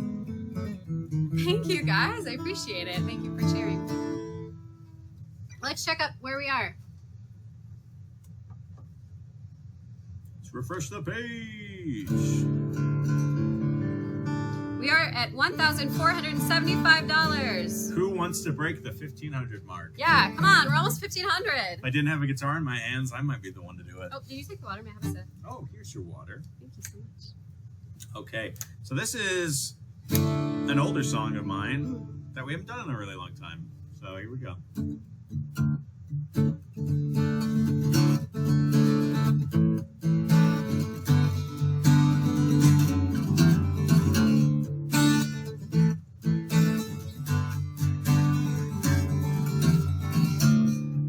Thank you, guys. I appreciate it. Thank you for cheering. Let's check out where we are. Let's refresh the page. We are at $1,475. Who wants to break the 1,500 mark? Yeah, come on. We're almost 1,500. If I didn't have a guitar in my hands, I might be the one to do it. Oh, did you take the water? May I have a sip? Oh, here's your water. Thank you so much. Okay, so this is an older song of mine that we haven't done in a really long time. So here we go.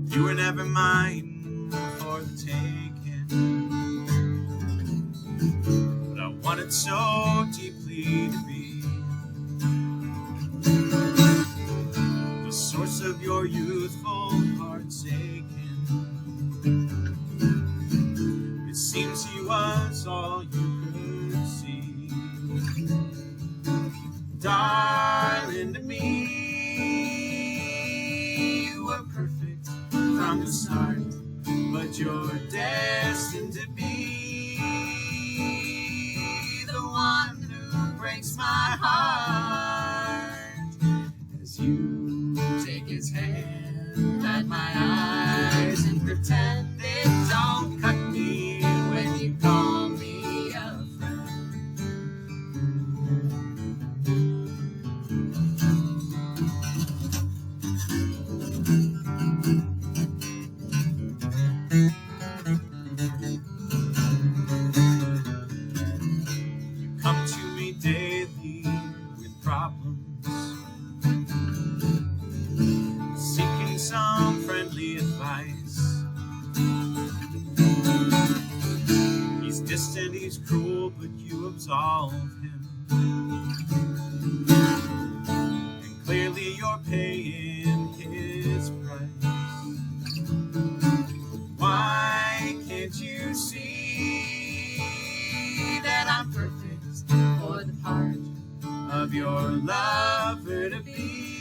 You were never mine for the taking, but I wanted so deeply to be the source of your youthful heart's aching. It seems he was all you could see, darling. To me, you were perfect from the start, but you're destined to be pretend it don't cut me when you call me a friend. You come to me daily with problems, seeking some friendly advice. He's distant, he's cruel, but you absolve him. And clearly you're paying his price. Why can't you see that I'm perfect for the part of your lover to be?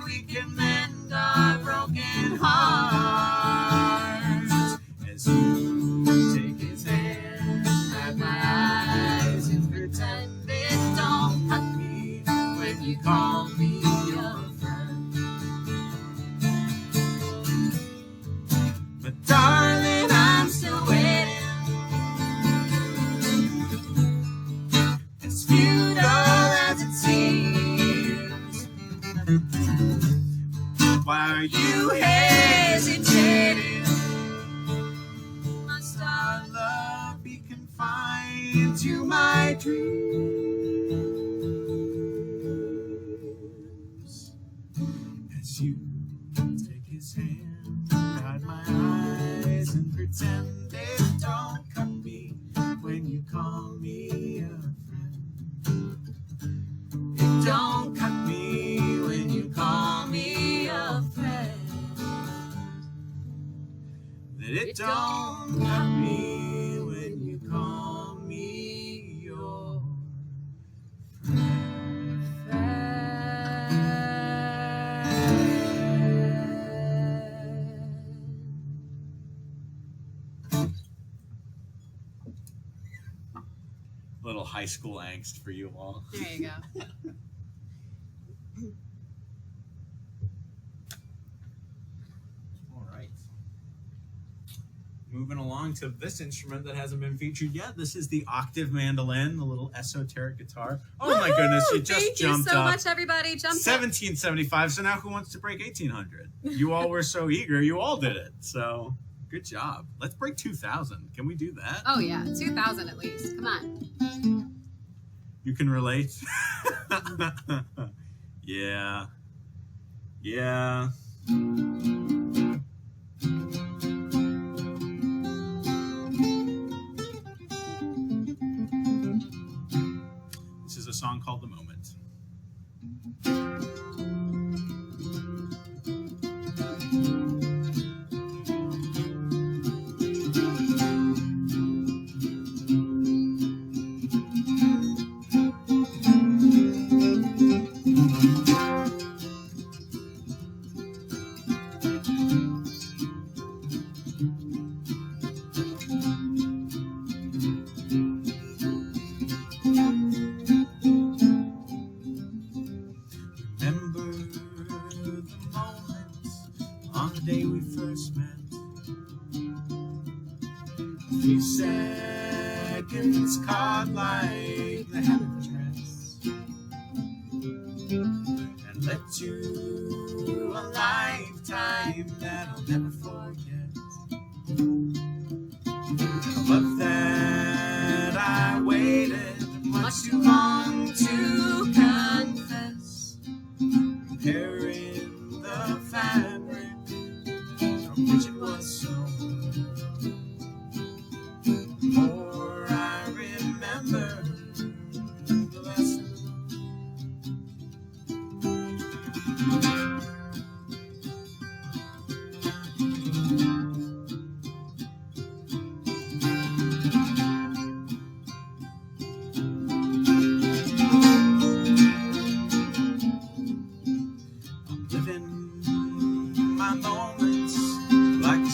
We can mend our broken hearts as you take his hand, hide my eyes, and pretend it don't cut me when you call me your friend. But darling, I'm still waiting. As futile as it seems, why are you hesitating? Must our love be confined to my dreams? As you take his hand, hide my eyes, and pretend it don't cut me when you call me a friend. It don't cut me when you call me a friend. That it don't cut me when you call me your little high school angst for you all. There you go. All right. Moving along to this instrument that hasn't been featured yet. This is the octave mandolin, the little esoteric guitar. Oh my goodness, you just Thank jumped you so up. much, everybody. Jumped up. 1775. So now who wants to break 1800? You all were so eager. You all did it. So good job. Let's break 2000. Can we do that? Oh, yeah. 2000 at least. Come on. You can relate? Yeah. Yeah. This is a song called The Moment. Remember the moment on the day we first met. A few seconds caught like the hem of a dress, and led to a lifetime that I'll never forget. A love that I waited much too long to confess, repairing the fabric from which it was sewn. The more I remember, the less I I'm living my moments like the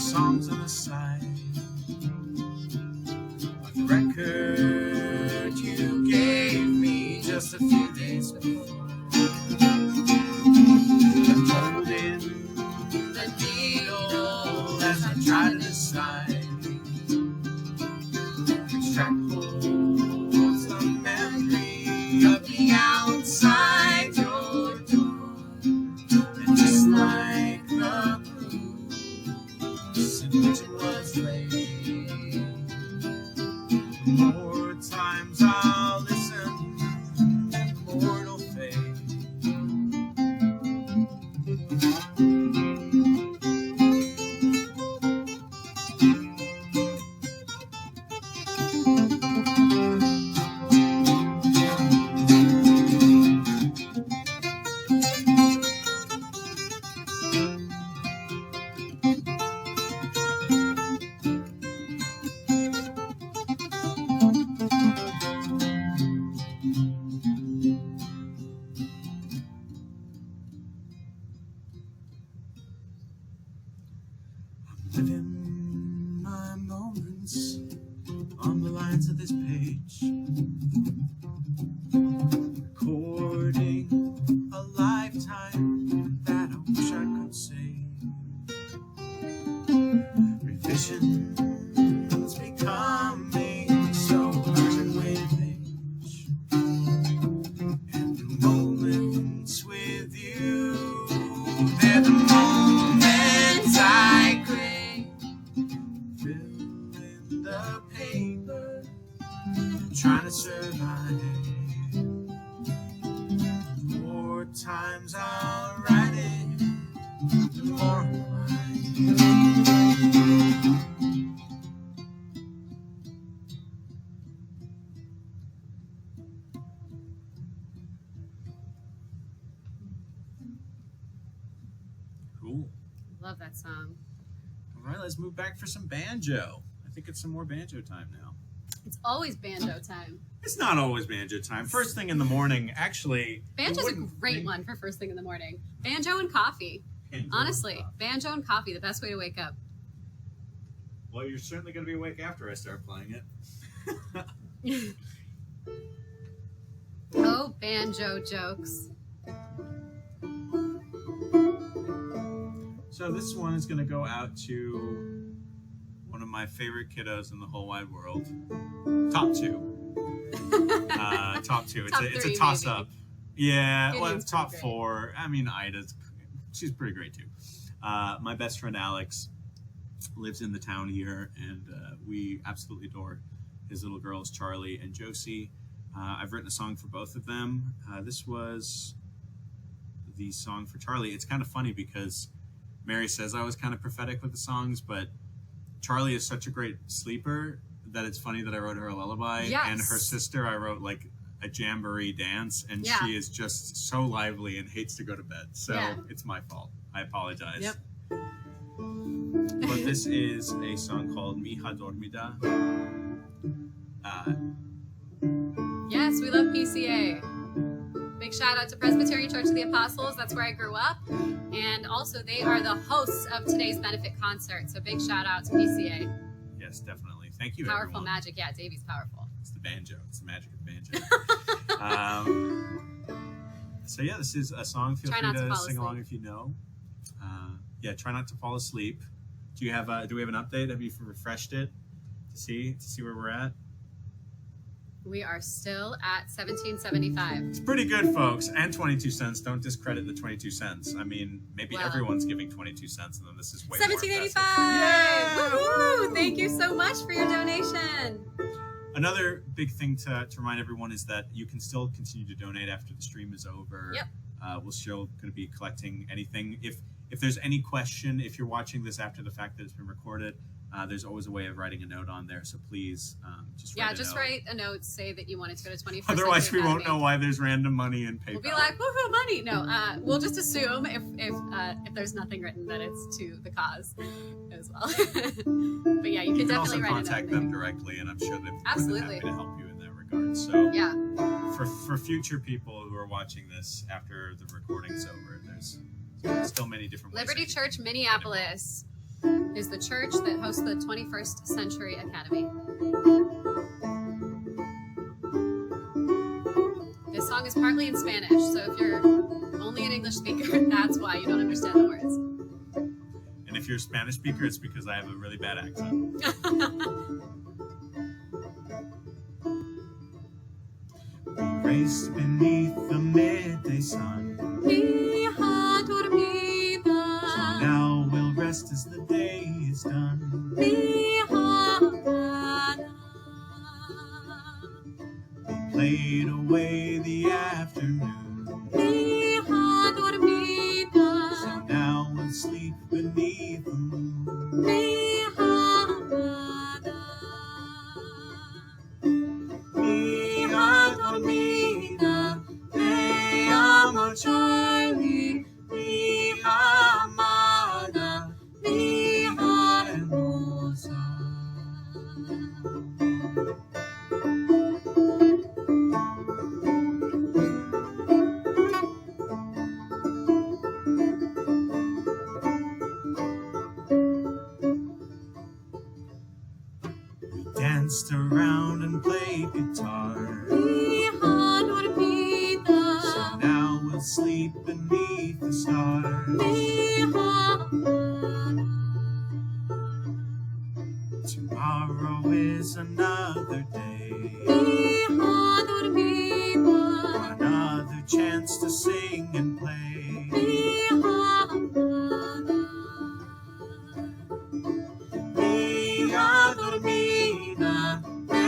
try to decide. Extract holds the memory of the outside your door. And just like the blues in which it was laid, the more times I'll listen, the more it'll fade. Living my moments on the lines of this page, recording a lifetime that I wish I could save. Revisions becoming so urgent with age, and the moments with you, they're the moments I crave. Filling the paper, trying to survive. The more times I'll write it, the more I'll Cool. Love that song. All right, let's move back for some banjo. I think it's some more banjo time now. It's always banjo time. It's not always banjo time. First thing in the morning, actually. Banjo's a great one for first thing in the morning. Banjo and coffee. Honestly, banjo and coffee, the best way to wake up. Well, you're certainly going to be awake after I start playing it. Oh, banjo jokes. So this one is going to go out to one of my favorite kiddos in the whole wide world. Top two. Top two. It's a toss up. Yeah, well, it's top four. I mean, Ida's, she's pretty great too. My best friend Alex lives in the town here, and we absolutely adore his little girls, Charlie and Josie. I've written a song for both of them. This was the song for Charlie. It's kind of funny because Mary says I was kind of prophetic with the songs, but Charlie is such a great sleeper that it's funny that I wrote her a lullaby. Yes. And her sister, I wrote like a jamboree dance, and Yeah. she is just so lively and hates to go to bed. So Yeah. It's my fault. I apologize. Yep. But this is a song called Mi Hija Dormida. Yes, we love PCA. Big shout out to Presbyterian Church of the Apostles. That's where I grew up. And also, they are the hosts of today's benefit concert. So big shout out to PCA. Yes, definitely. Thank you, Powerful everyone. magic. Yeah, Davey's powerful. It's the banjo. It's the magic of the banjo. So yeah, this is a song. Feel Try free not to to fall sing asleep. along if you know. Yeah, try not to fall asleep. Do we have an update? Have you refreshed it to see where we're at? We are still at 1775. It's pretty good, folks. And 22 cents. Don't discredit the 22 cents. I mean, maybe Well, everyone's giving 22 cents, and then this is way more impressive. 1785! Woohoo! Thank you so much for your donation. Another big thing to remind everyone is that you can still continue to donate after the stream is over. Yep. We're still going to be collecting anything. If there's any question, if you're watching this after the fact that it's been recorded, there's always a way of writing a note on there. So please just write a note. Write a note. Say that you want it to go to 21st Otherwise, we Century won't Academy. know why there's random money in PayPal. We'll be like, woohoo, money. No, we'll just assume if there's nothing written that it's to the cause as well. But yeah, you can definitely also write contact a note. them directly, and I'm sure they're Absolutely. happy to help you in that regard. So Yeah. for future people who are watching this after the recording's over, there's still many different ways. Liberty that you can Church, Minneapolis is the church that hosts the 21st Century Academy. This song is partly in Spanish, so if you're only an English speaker, that's why you don't understand the words. And if if you're a Spanish speaker, it's because I have a really bad accent. We raced beneath the midday sun. Hija dormida. So now we'll rest as the day is done. Hija amada. We played away the afternoon. Hija dormida. So now we'll sleep beneath the moon. Hija amada. Hija dormida, me llamo Charlie. Hija amada, hija hermosa. We danced around and played guitar. Hija dormida. So now we'll sleep beneath the stars. Hija amada. Tomorrow is another day, Hija dormida. another chance to sing and play. Hija amada. Hija dormida, me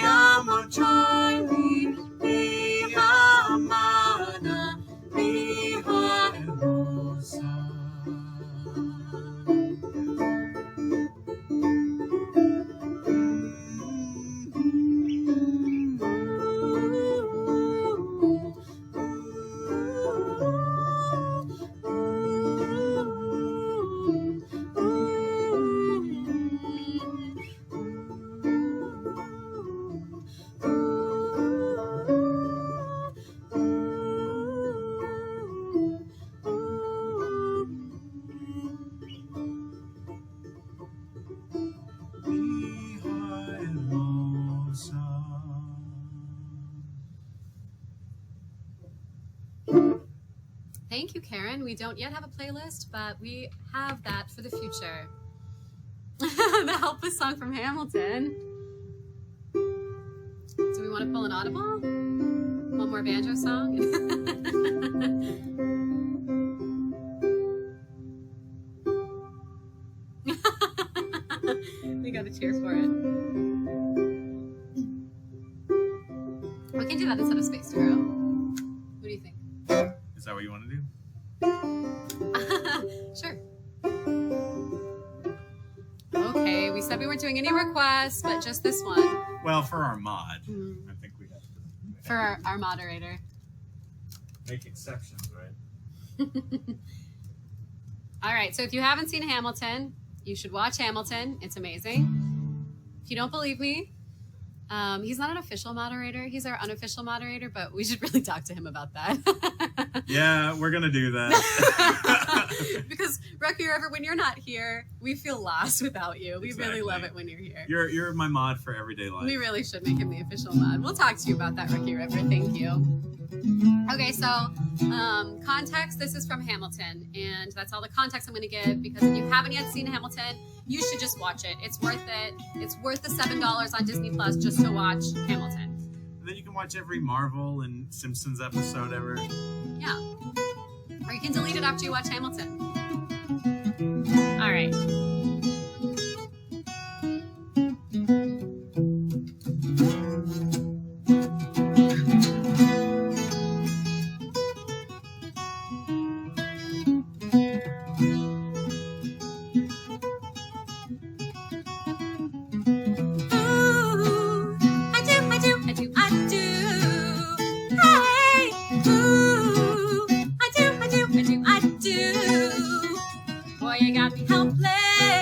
llamo Charlie. Hija amada, hija hermosa. Hija hermosa. Thank you, Karen. We don't yet have a playlist, but we have that for the future. The helpless song from Hamilton. Do we want to pull an audible? One more banjo song? We got to cheer for it. We can do that instead of Space Hero. What do you think? Is that what you want to do? Sure. Okay, we said we weren't doing any requests, but just this one Well, for our mod, Mhm. I think we have to for our moderator. make exceptions, right? All right, so if you haven't seen Hamilton, you should watch Hamilton. It's amazing. If you don't believe me, he's not an official moderator. He's our unofficial moderator, but we should really talk to him about that. Yeah, we're gonna do that. Because Rocky River, when you're not here, we feel lost without you. We really love Exactly. it when you're here. You're my mod for everyday life. We really should make him the official mod. We'll talk to you about that, Rocky River. Thank you. Okay, so context. This is from Hamilton, and that's all the context I'm going to give, because if you haven't yet seen Hamilton, you should just watch it. It's worth it. It's worth the $7 on Disney Plus just to watch Hamilton. And then you can watch every Marvel and Simpsons episode ever. Yeah. Or you can delete it after you watch Hamilton. All right. Boy, you got me helpless.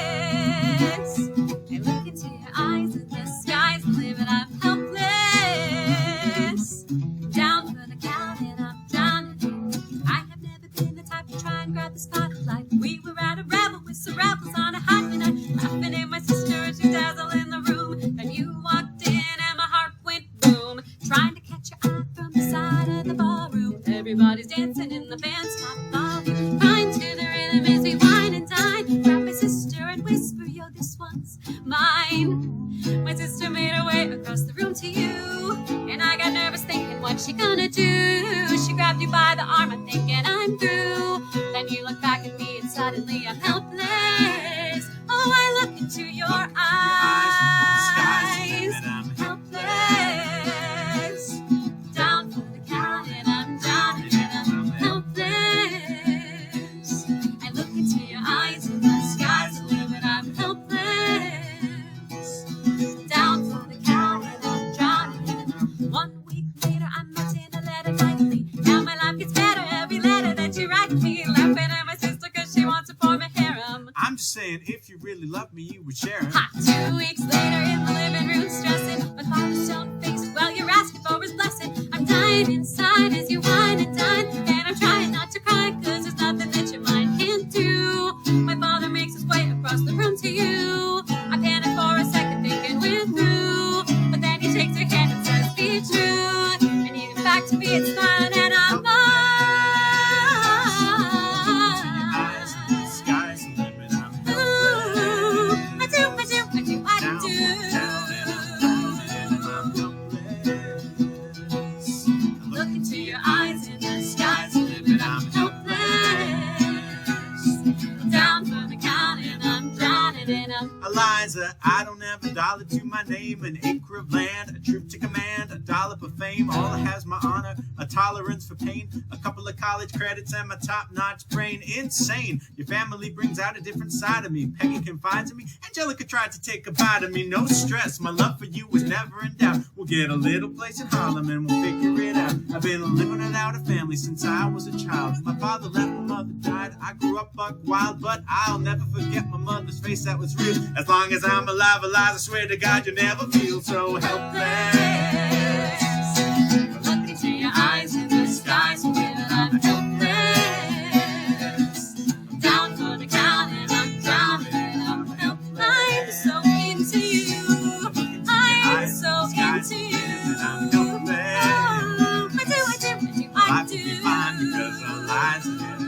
yo, this one's mine. My sister made her way across the room to you, and I got nervous thinking, what's she gonna do? She grabbed you by the arm, I'm thinking I'm through. Then you look back at me and suddenly I'm helpless. Oh, I look into your eyes, helpless. Down for the count and I'm drowning and I'm helpless. I look into your eyes and the sky's the limit, I'm helpless. Down for the count and I'm drowning. 1 week later I'm writing a letter nightly. Now my life gets better every letter that you write me. Laughing at my sister cause she wants to form a harem. I'm just saying, if you really love me, you would share it. Ha! 2 weeks later in the living room stressing, my father's stone-faced while you're asking for his blessing. I'm dying inside as you whine and dine, and I'm trying not to cry cause there's nothing that your mind can't do. My father makes his way across the room to you. I panic for a second thinking we're through, but then he takes your hand and says be true, and you get back to me and smiling and I'm mine. Eliza, I don't have a dollar to my name, an acre of land, a troop to command, a dollop of fame. All I has my honor, a tolerance for pain, a couple of college credits, and my top-notch brain. Insane. Your family brings out a different side of me. Peggy confides in me. Angelica tried to take a bite of me. No stress. My love for you was never in doubt. We'll get a little place in Harlem and we'll figure it out. I've been living without a family since I was a child. My father left, my mother died. I grew up buck wild, but I'll never forget my mother's face that was real. As long as I'm alive, Eliza, I swear to God you'll never feel so helpless. Look into your eyes and the sky's blue and I'm helpless. Down for the count and I'm drowning and I'm helpless. I'm so into you. I'm so into you. Oh, I do. Life will be fine because Eliza did it.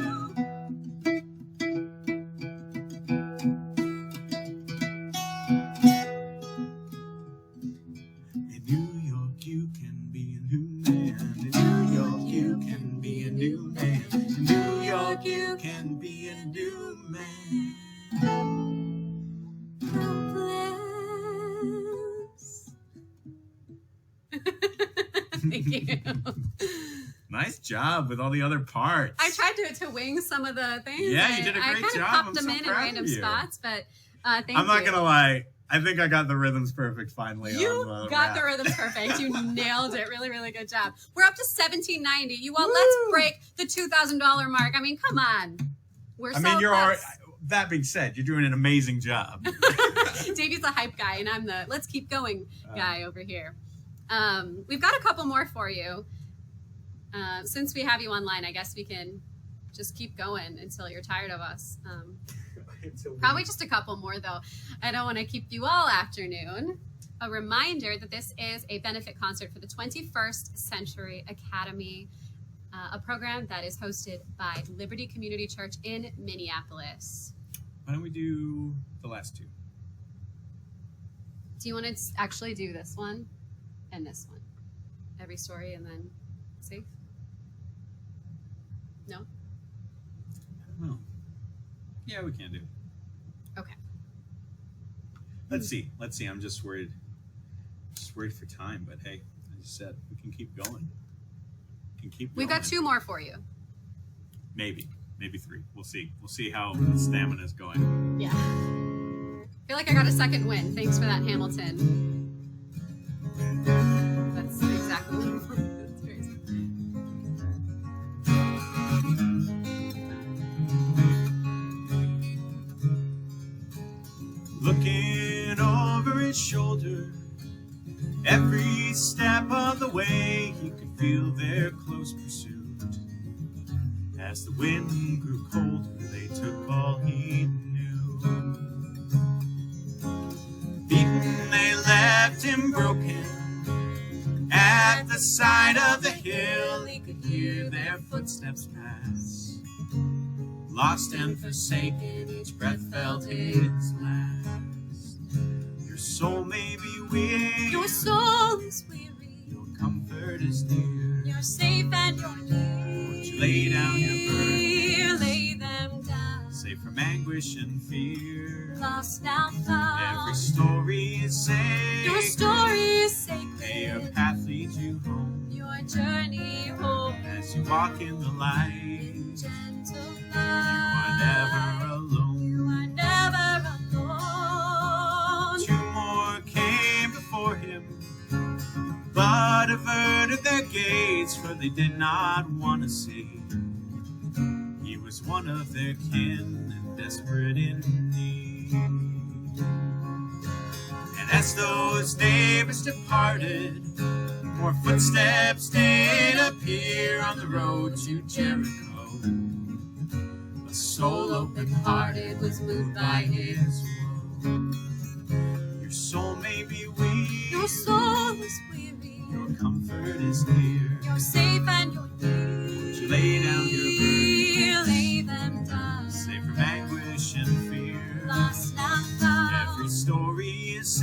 You can be a new man. Helpless. Thank you. Nice job with all the other parts. I tried to wing some of the things. Yeah, you did a great I kind job. of popped I'm them so in proud random of you. spots, but thank you. I'm not gonna lie. I think I got the rhythms perfect finally. You on the got rap. the rhythms perfect. You nailed it. Really, really good job. We're up to $1,790. You all, let's break the $2,000 mark. I mean, come on. We're so you're close. already. That being said, you're doing an amazing job. Davey's the hype guy, and I'm the let's keep going guy over here. We've got a couple more for you. Since we have you online, I guess we can just keep going until you're tired of us. Probably just a couple more, though. I don't want to keep you all afternoon. A reminder that this is a benefit concert for the 21st Century Academy, a program that is hosted by Liberty Community Church in Minneapolis. Why don't we do the last two? Do you want to actually do this one and this one? Every story and then see? No? I don't know. Yeah, we can do. Okay. Let's see. I'm just worried. For time, but hey, as you said, we can keep going. We've got two more for you. Maybe 3. We'll see. We'll see how the stamina is going. Yeah. I feel like I got a second win. Thanks for that, Hamilton. That's exactly what I wanted. That's crazy. Looking over his shoulder, every step of the way, he could feel their close pursuit. As the wind grew colder, they took all he knew. Beaten, they left him broken. At the side of the hill, he could hear their footsteps pass. Lost and forsaken, each breath felt his last. soul is weary, your comfort is near. you're safe and you're near. Won't you lay down your burdens, Lay them down, safe from anguish and fear. lost now found. Every story is Your sacred. story is May your sacred, path lead you home your journey home. as you walk in the light. In gentle You are never light, alone. you are never alone. Two more came before him, but averted their gates, for they did not want to see. He was one of their kin and desperate in need. And as those neighbors departed, more footsteps did appear on the road to Jericho. A soul open-hearted was moved by his woe. Your soul may be weak, Your soul is weary, your comfort is near. you're safe and you're near. Won't you lay down your burdens, Lay them down, safe from anguish and fear. lost now found. Every story is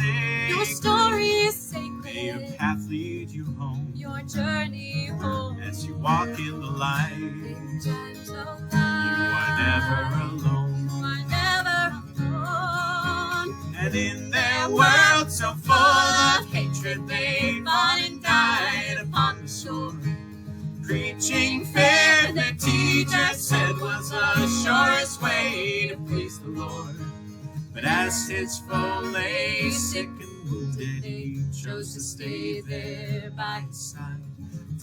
Your sacred. story is May your sacred, path lead you home your journey home. as you walk in the light. In gentle You light, are never alone. you are never alone. And in their world so full of hatred, they fought and died upon the shore. Preaching fair, their teacher said was the surest way to please the Lord. But as his foe lay sick and wounded, he chose to stay there by his side.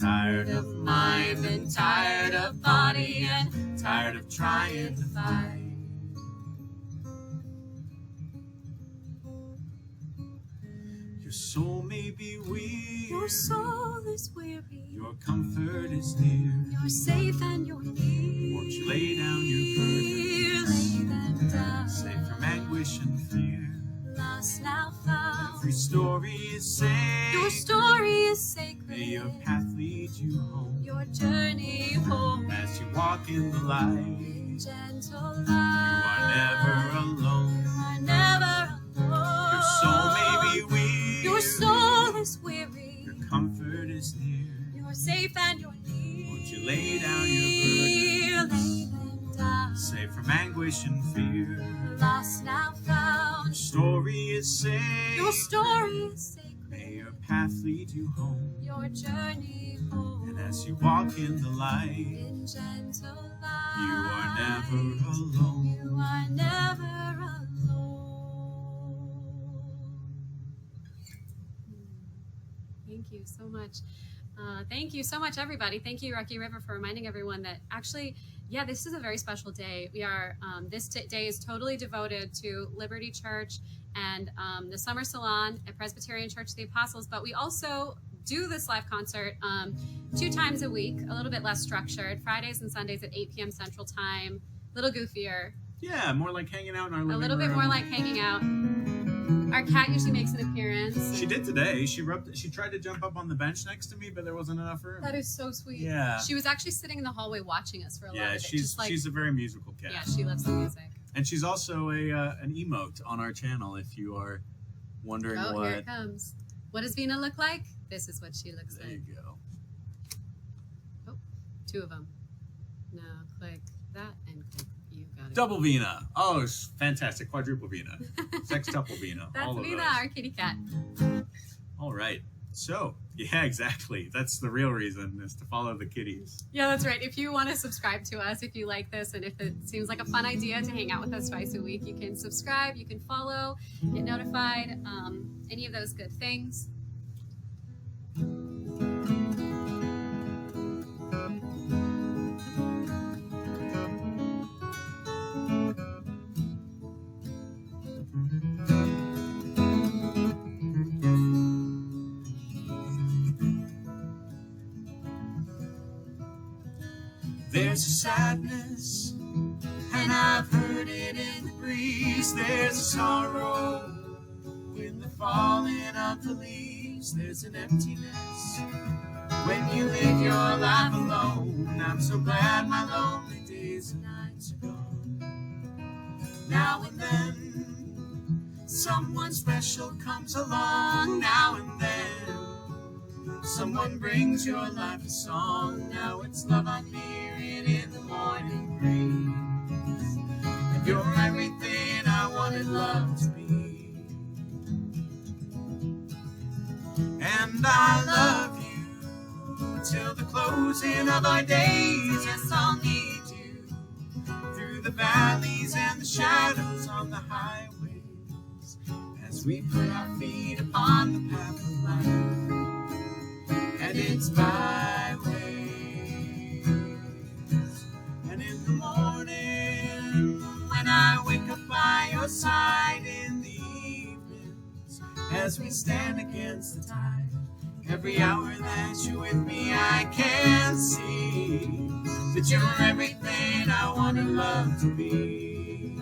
Tired of mind and tired of body and tired of trying to fight. Your soul may be weak, Your soul is weary, your comfort is near. you're safe and you're near. Won't you lay down your burdens, Lay them down, safe from anguish and fear. lost now found. Every story is Your sacred. story is sacred, May your path lead you home your journey home. as you walk in the light. In gentle You light, are never alone. you are never alone. Your soul may be weak, Your soul is weary, your comfort is near. you're safe and you're near. Won't you lay down your burdens, Lay them down, safe from anguish and fear. lost now Your found. story is Your sacred. story is sacred, May your path lead you home. your journey home. And as you walk in the light, In gentle light, you are never alone. You are never alone. Thank you so much. Thank you so much, everybody. Thank you, Rocky River, for reminding everyone that actually, yeah, this is a very special day. We are, this day is totally devoted to Liberty Church and the Summer Salon at Presbyterian Church of the Apostles, but we also do this live concert 2 times a week, a little bit less structured, Fridays and Sundays at 8 p.m. Central Time, a little goofier, Yeah, more like hanging out in our living a little room. bit more like hanging out. Our cat usually makes an appearance. She did today. She tried to jump up on the bench next to me, but there wasn't enough room. That is so sweet. Yeah. She was actually sitting in the hallway watching us for a lot Yeah, of it. she's just like, she's a very musical cat. yeah, she loves the music. And she's also an emote on our channel. If you are wondering Oh, what. here it comes. What does Vina look like? This is what she looks There like. you go. 2 of them. Now click that and click. You got it. Double Vina. Oh, it's fantastic. Quadruple Vina. Sextuple Vina. That's all of Vina, those. our kitty cat. All right. So, yeah, exactly. That's the real reason, is to follow the kitties. Yeah, that's right. If you want to subscribe to us, if you like this, and if it seems like a fun idea to hang out with us twice a week, you can subscribe, you can follow, get notified, any of those good things. There's a sadness, and I've heard it in the breeze. There's a sorrow in the falling of the leaves. There's an emptiness when you live your life alone. I'm so glad my lonely days and nights are gone. Now and then Someone special comes along now and then. Someone brings your life a song. Now it's love I'm hearing in the morning breeze. And you're everything I wanted love to be. And I love you till the closing of our days. Yes, I'll need you through the valleys and the shadows on the highways, as we put our feet upon the path of life. And it's byways. And in the morning, when I wake up by your side, in the evenings, as we stand against the tide, every hour that you're with me, I can see that you're everything I wanted love to be.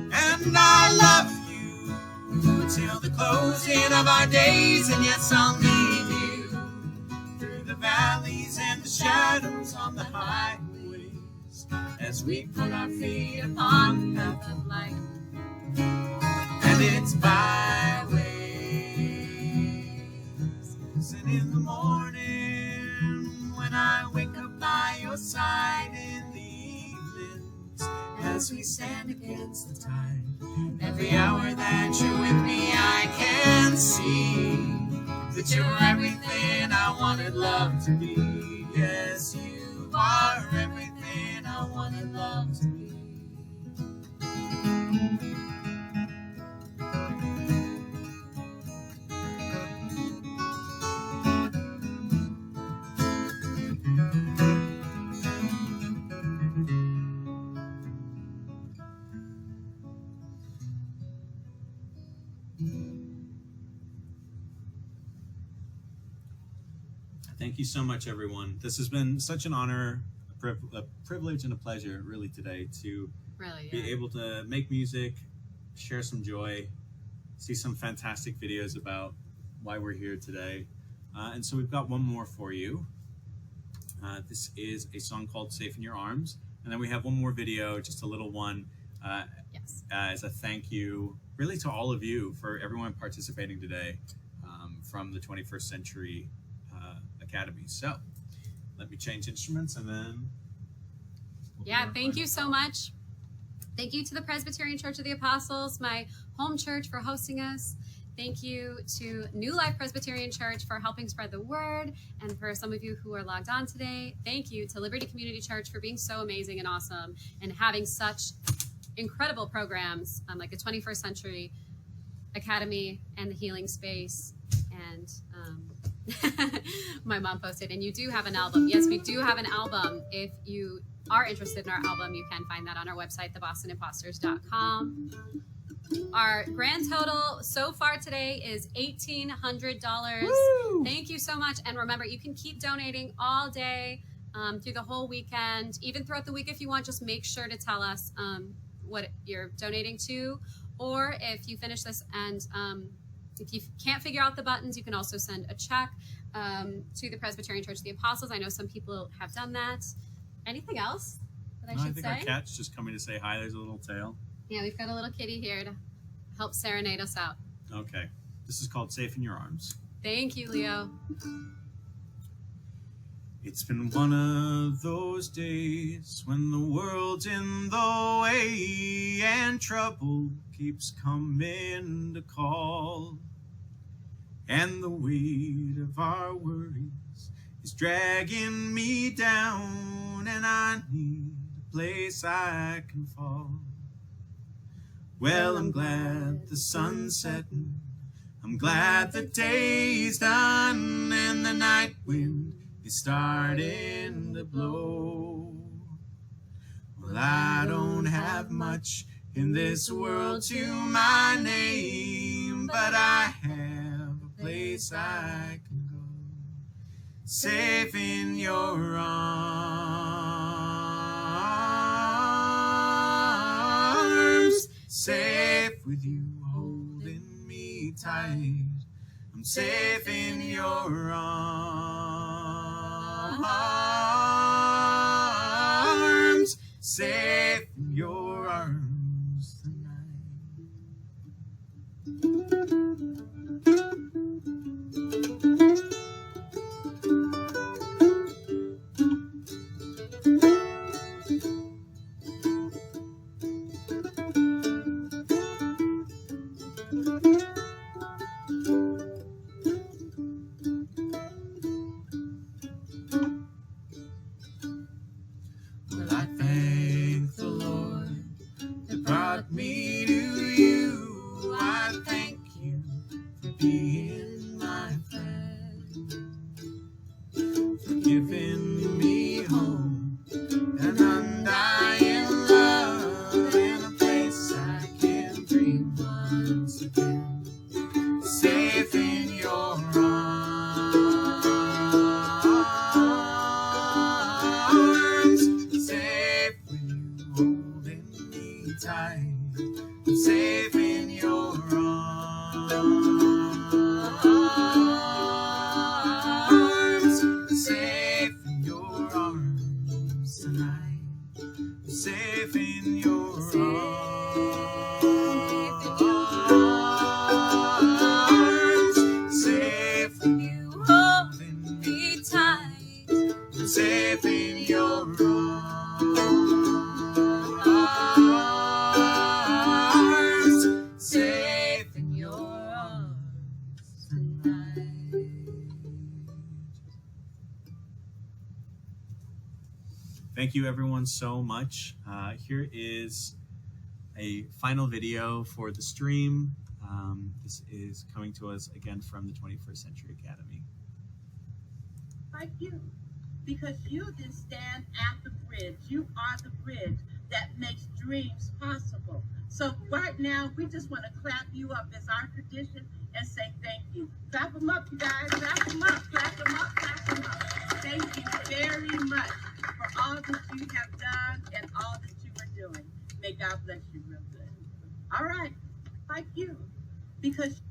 And I love you till the closing of our days. And yes, I'll need you through the valleys and the shadows on the highways, as we put our feet upon the path of life. And it's byways. And in the morning, when I wake up by your side, in the evenings, as we stand against the tide, every hour that you're with me, I can see that you're everything I wanted love to be. Yes, you are everything I wanted love to be. Thank you so much, everyone. This has been such an honor, a privilege, and a pleasure, really, today to be able to make music, share some joy, see some fantastic videos about why we're here today. And so we've got one more for you. This is a song called Safe in Your Arms. And then we have one more video, just a little one, as a thank you, really, to all of you, for everyone participating today from the 21st Century Academy. So let me change instruments and then thank you so much. Thank you to the Presbyterian Church of the Apostles, my home church, for hosting us. Thank you to New Life Presbyterian Church for helping spread the word, and for some of you who are logged on today, thank you to Liberty Community Church for being so amazing and awesome and having such incredible programs like the 21st Century Academy and the Healing Space. And my mom posted, and you do have an album. Yes, we do have an album. If you are interested in our album, you can find that on our website, thebostonimposters.com. Our grand total so far today is $1,800. Woo! Thank you so much. And remember, you can keep donating all day through the whole weekend, even throughout the week if you want. Just make sure to tell us what you're donating to. Or if you finish this and if you can't figure out the buttons, you can also send a check to the Presbyterian Church of the Apostles. I know some people have done that. Anything else that I should say? I think our cat's just coming to say hi. There's a little tail. Yeah, we've got a little kitty here to help serenade us out. Okay. This is called Safe in Your Arms. Thank you, Leo. It's been one of those days when the world's in the way and trouble keeps coming to call. And the weight of our worries is dragging me down, and I need a place I can fall. Well, I'm glad the sun's setting, I'm glad the day's done, and the night wind is starting to blow. Well, I don't have much in this world to my name, but I have a place I can go, safe in your arms. with you, holding me tight. I'm safe in your arms, safe in your arms tonight. Well, I thank the Lord that brought me to you. I thank you for being my friend, for giving me hope and undying love in a place I can dream once again. Safe in your arms, safe with you holding me tight. I'm safe in your arms, safe in your arms tonight. I'm safe in your arms, safe with you holding me tight. I'm safe in your arms, safe in your arms tonight. Thank you everyone so much. Here is a final video for the stream. This is coming to us again from the 21st Century Academy. Like you, because you didn't stand at the bridge. You are the bridge that makes dreams possible. So right now, we just want to clap you up as our tradition and say thank you. Clap them up, you guys. Clap them up, clap them up, clap them up. Thank you very much for all that you have done and all that you are doing. May God bless you real good. All right, like you, because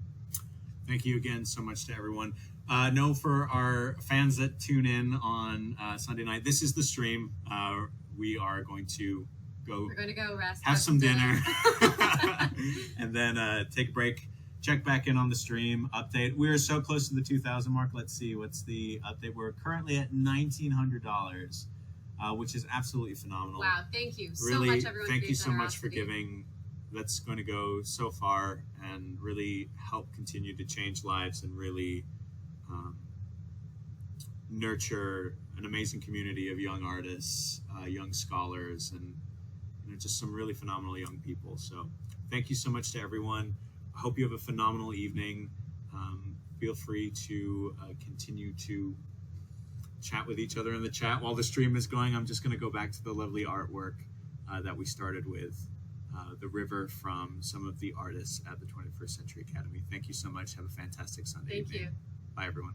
Thank you again so much to everyone. No, for our fans that tune in on Sunday night, this is the stream. We are going to We're going to go rest. have some dinner, and then take a break. Check back in on the stream update. We're so close to the 2,000 mark. Let's see, what's the update? We're currently at $1,900, which is absolutely phenomenal. Wow, thank you so Really, much, everyone. thank for you your so much for generosity. giving. That's going to go so far and really help continue to change lives and really nurture an amazing community of young artists, young scholars, and just some really phenomenal young people. So thank you so much to everyone. I hope you have a phenomenal evening. Feel free to continue to chat with each other in the chat while the stream is going. I'm just going to go back to the lovely artwork that we started with, the river from some of the artists at the 21st Century Academy. Thank you so much. Have a fantastic Sunday Thank evening. you. Bye, everyone.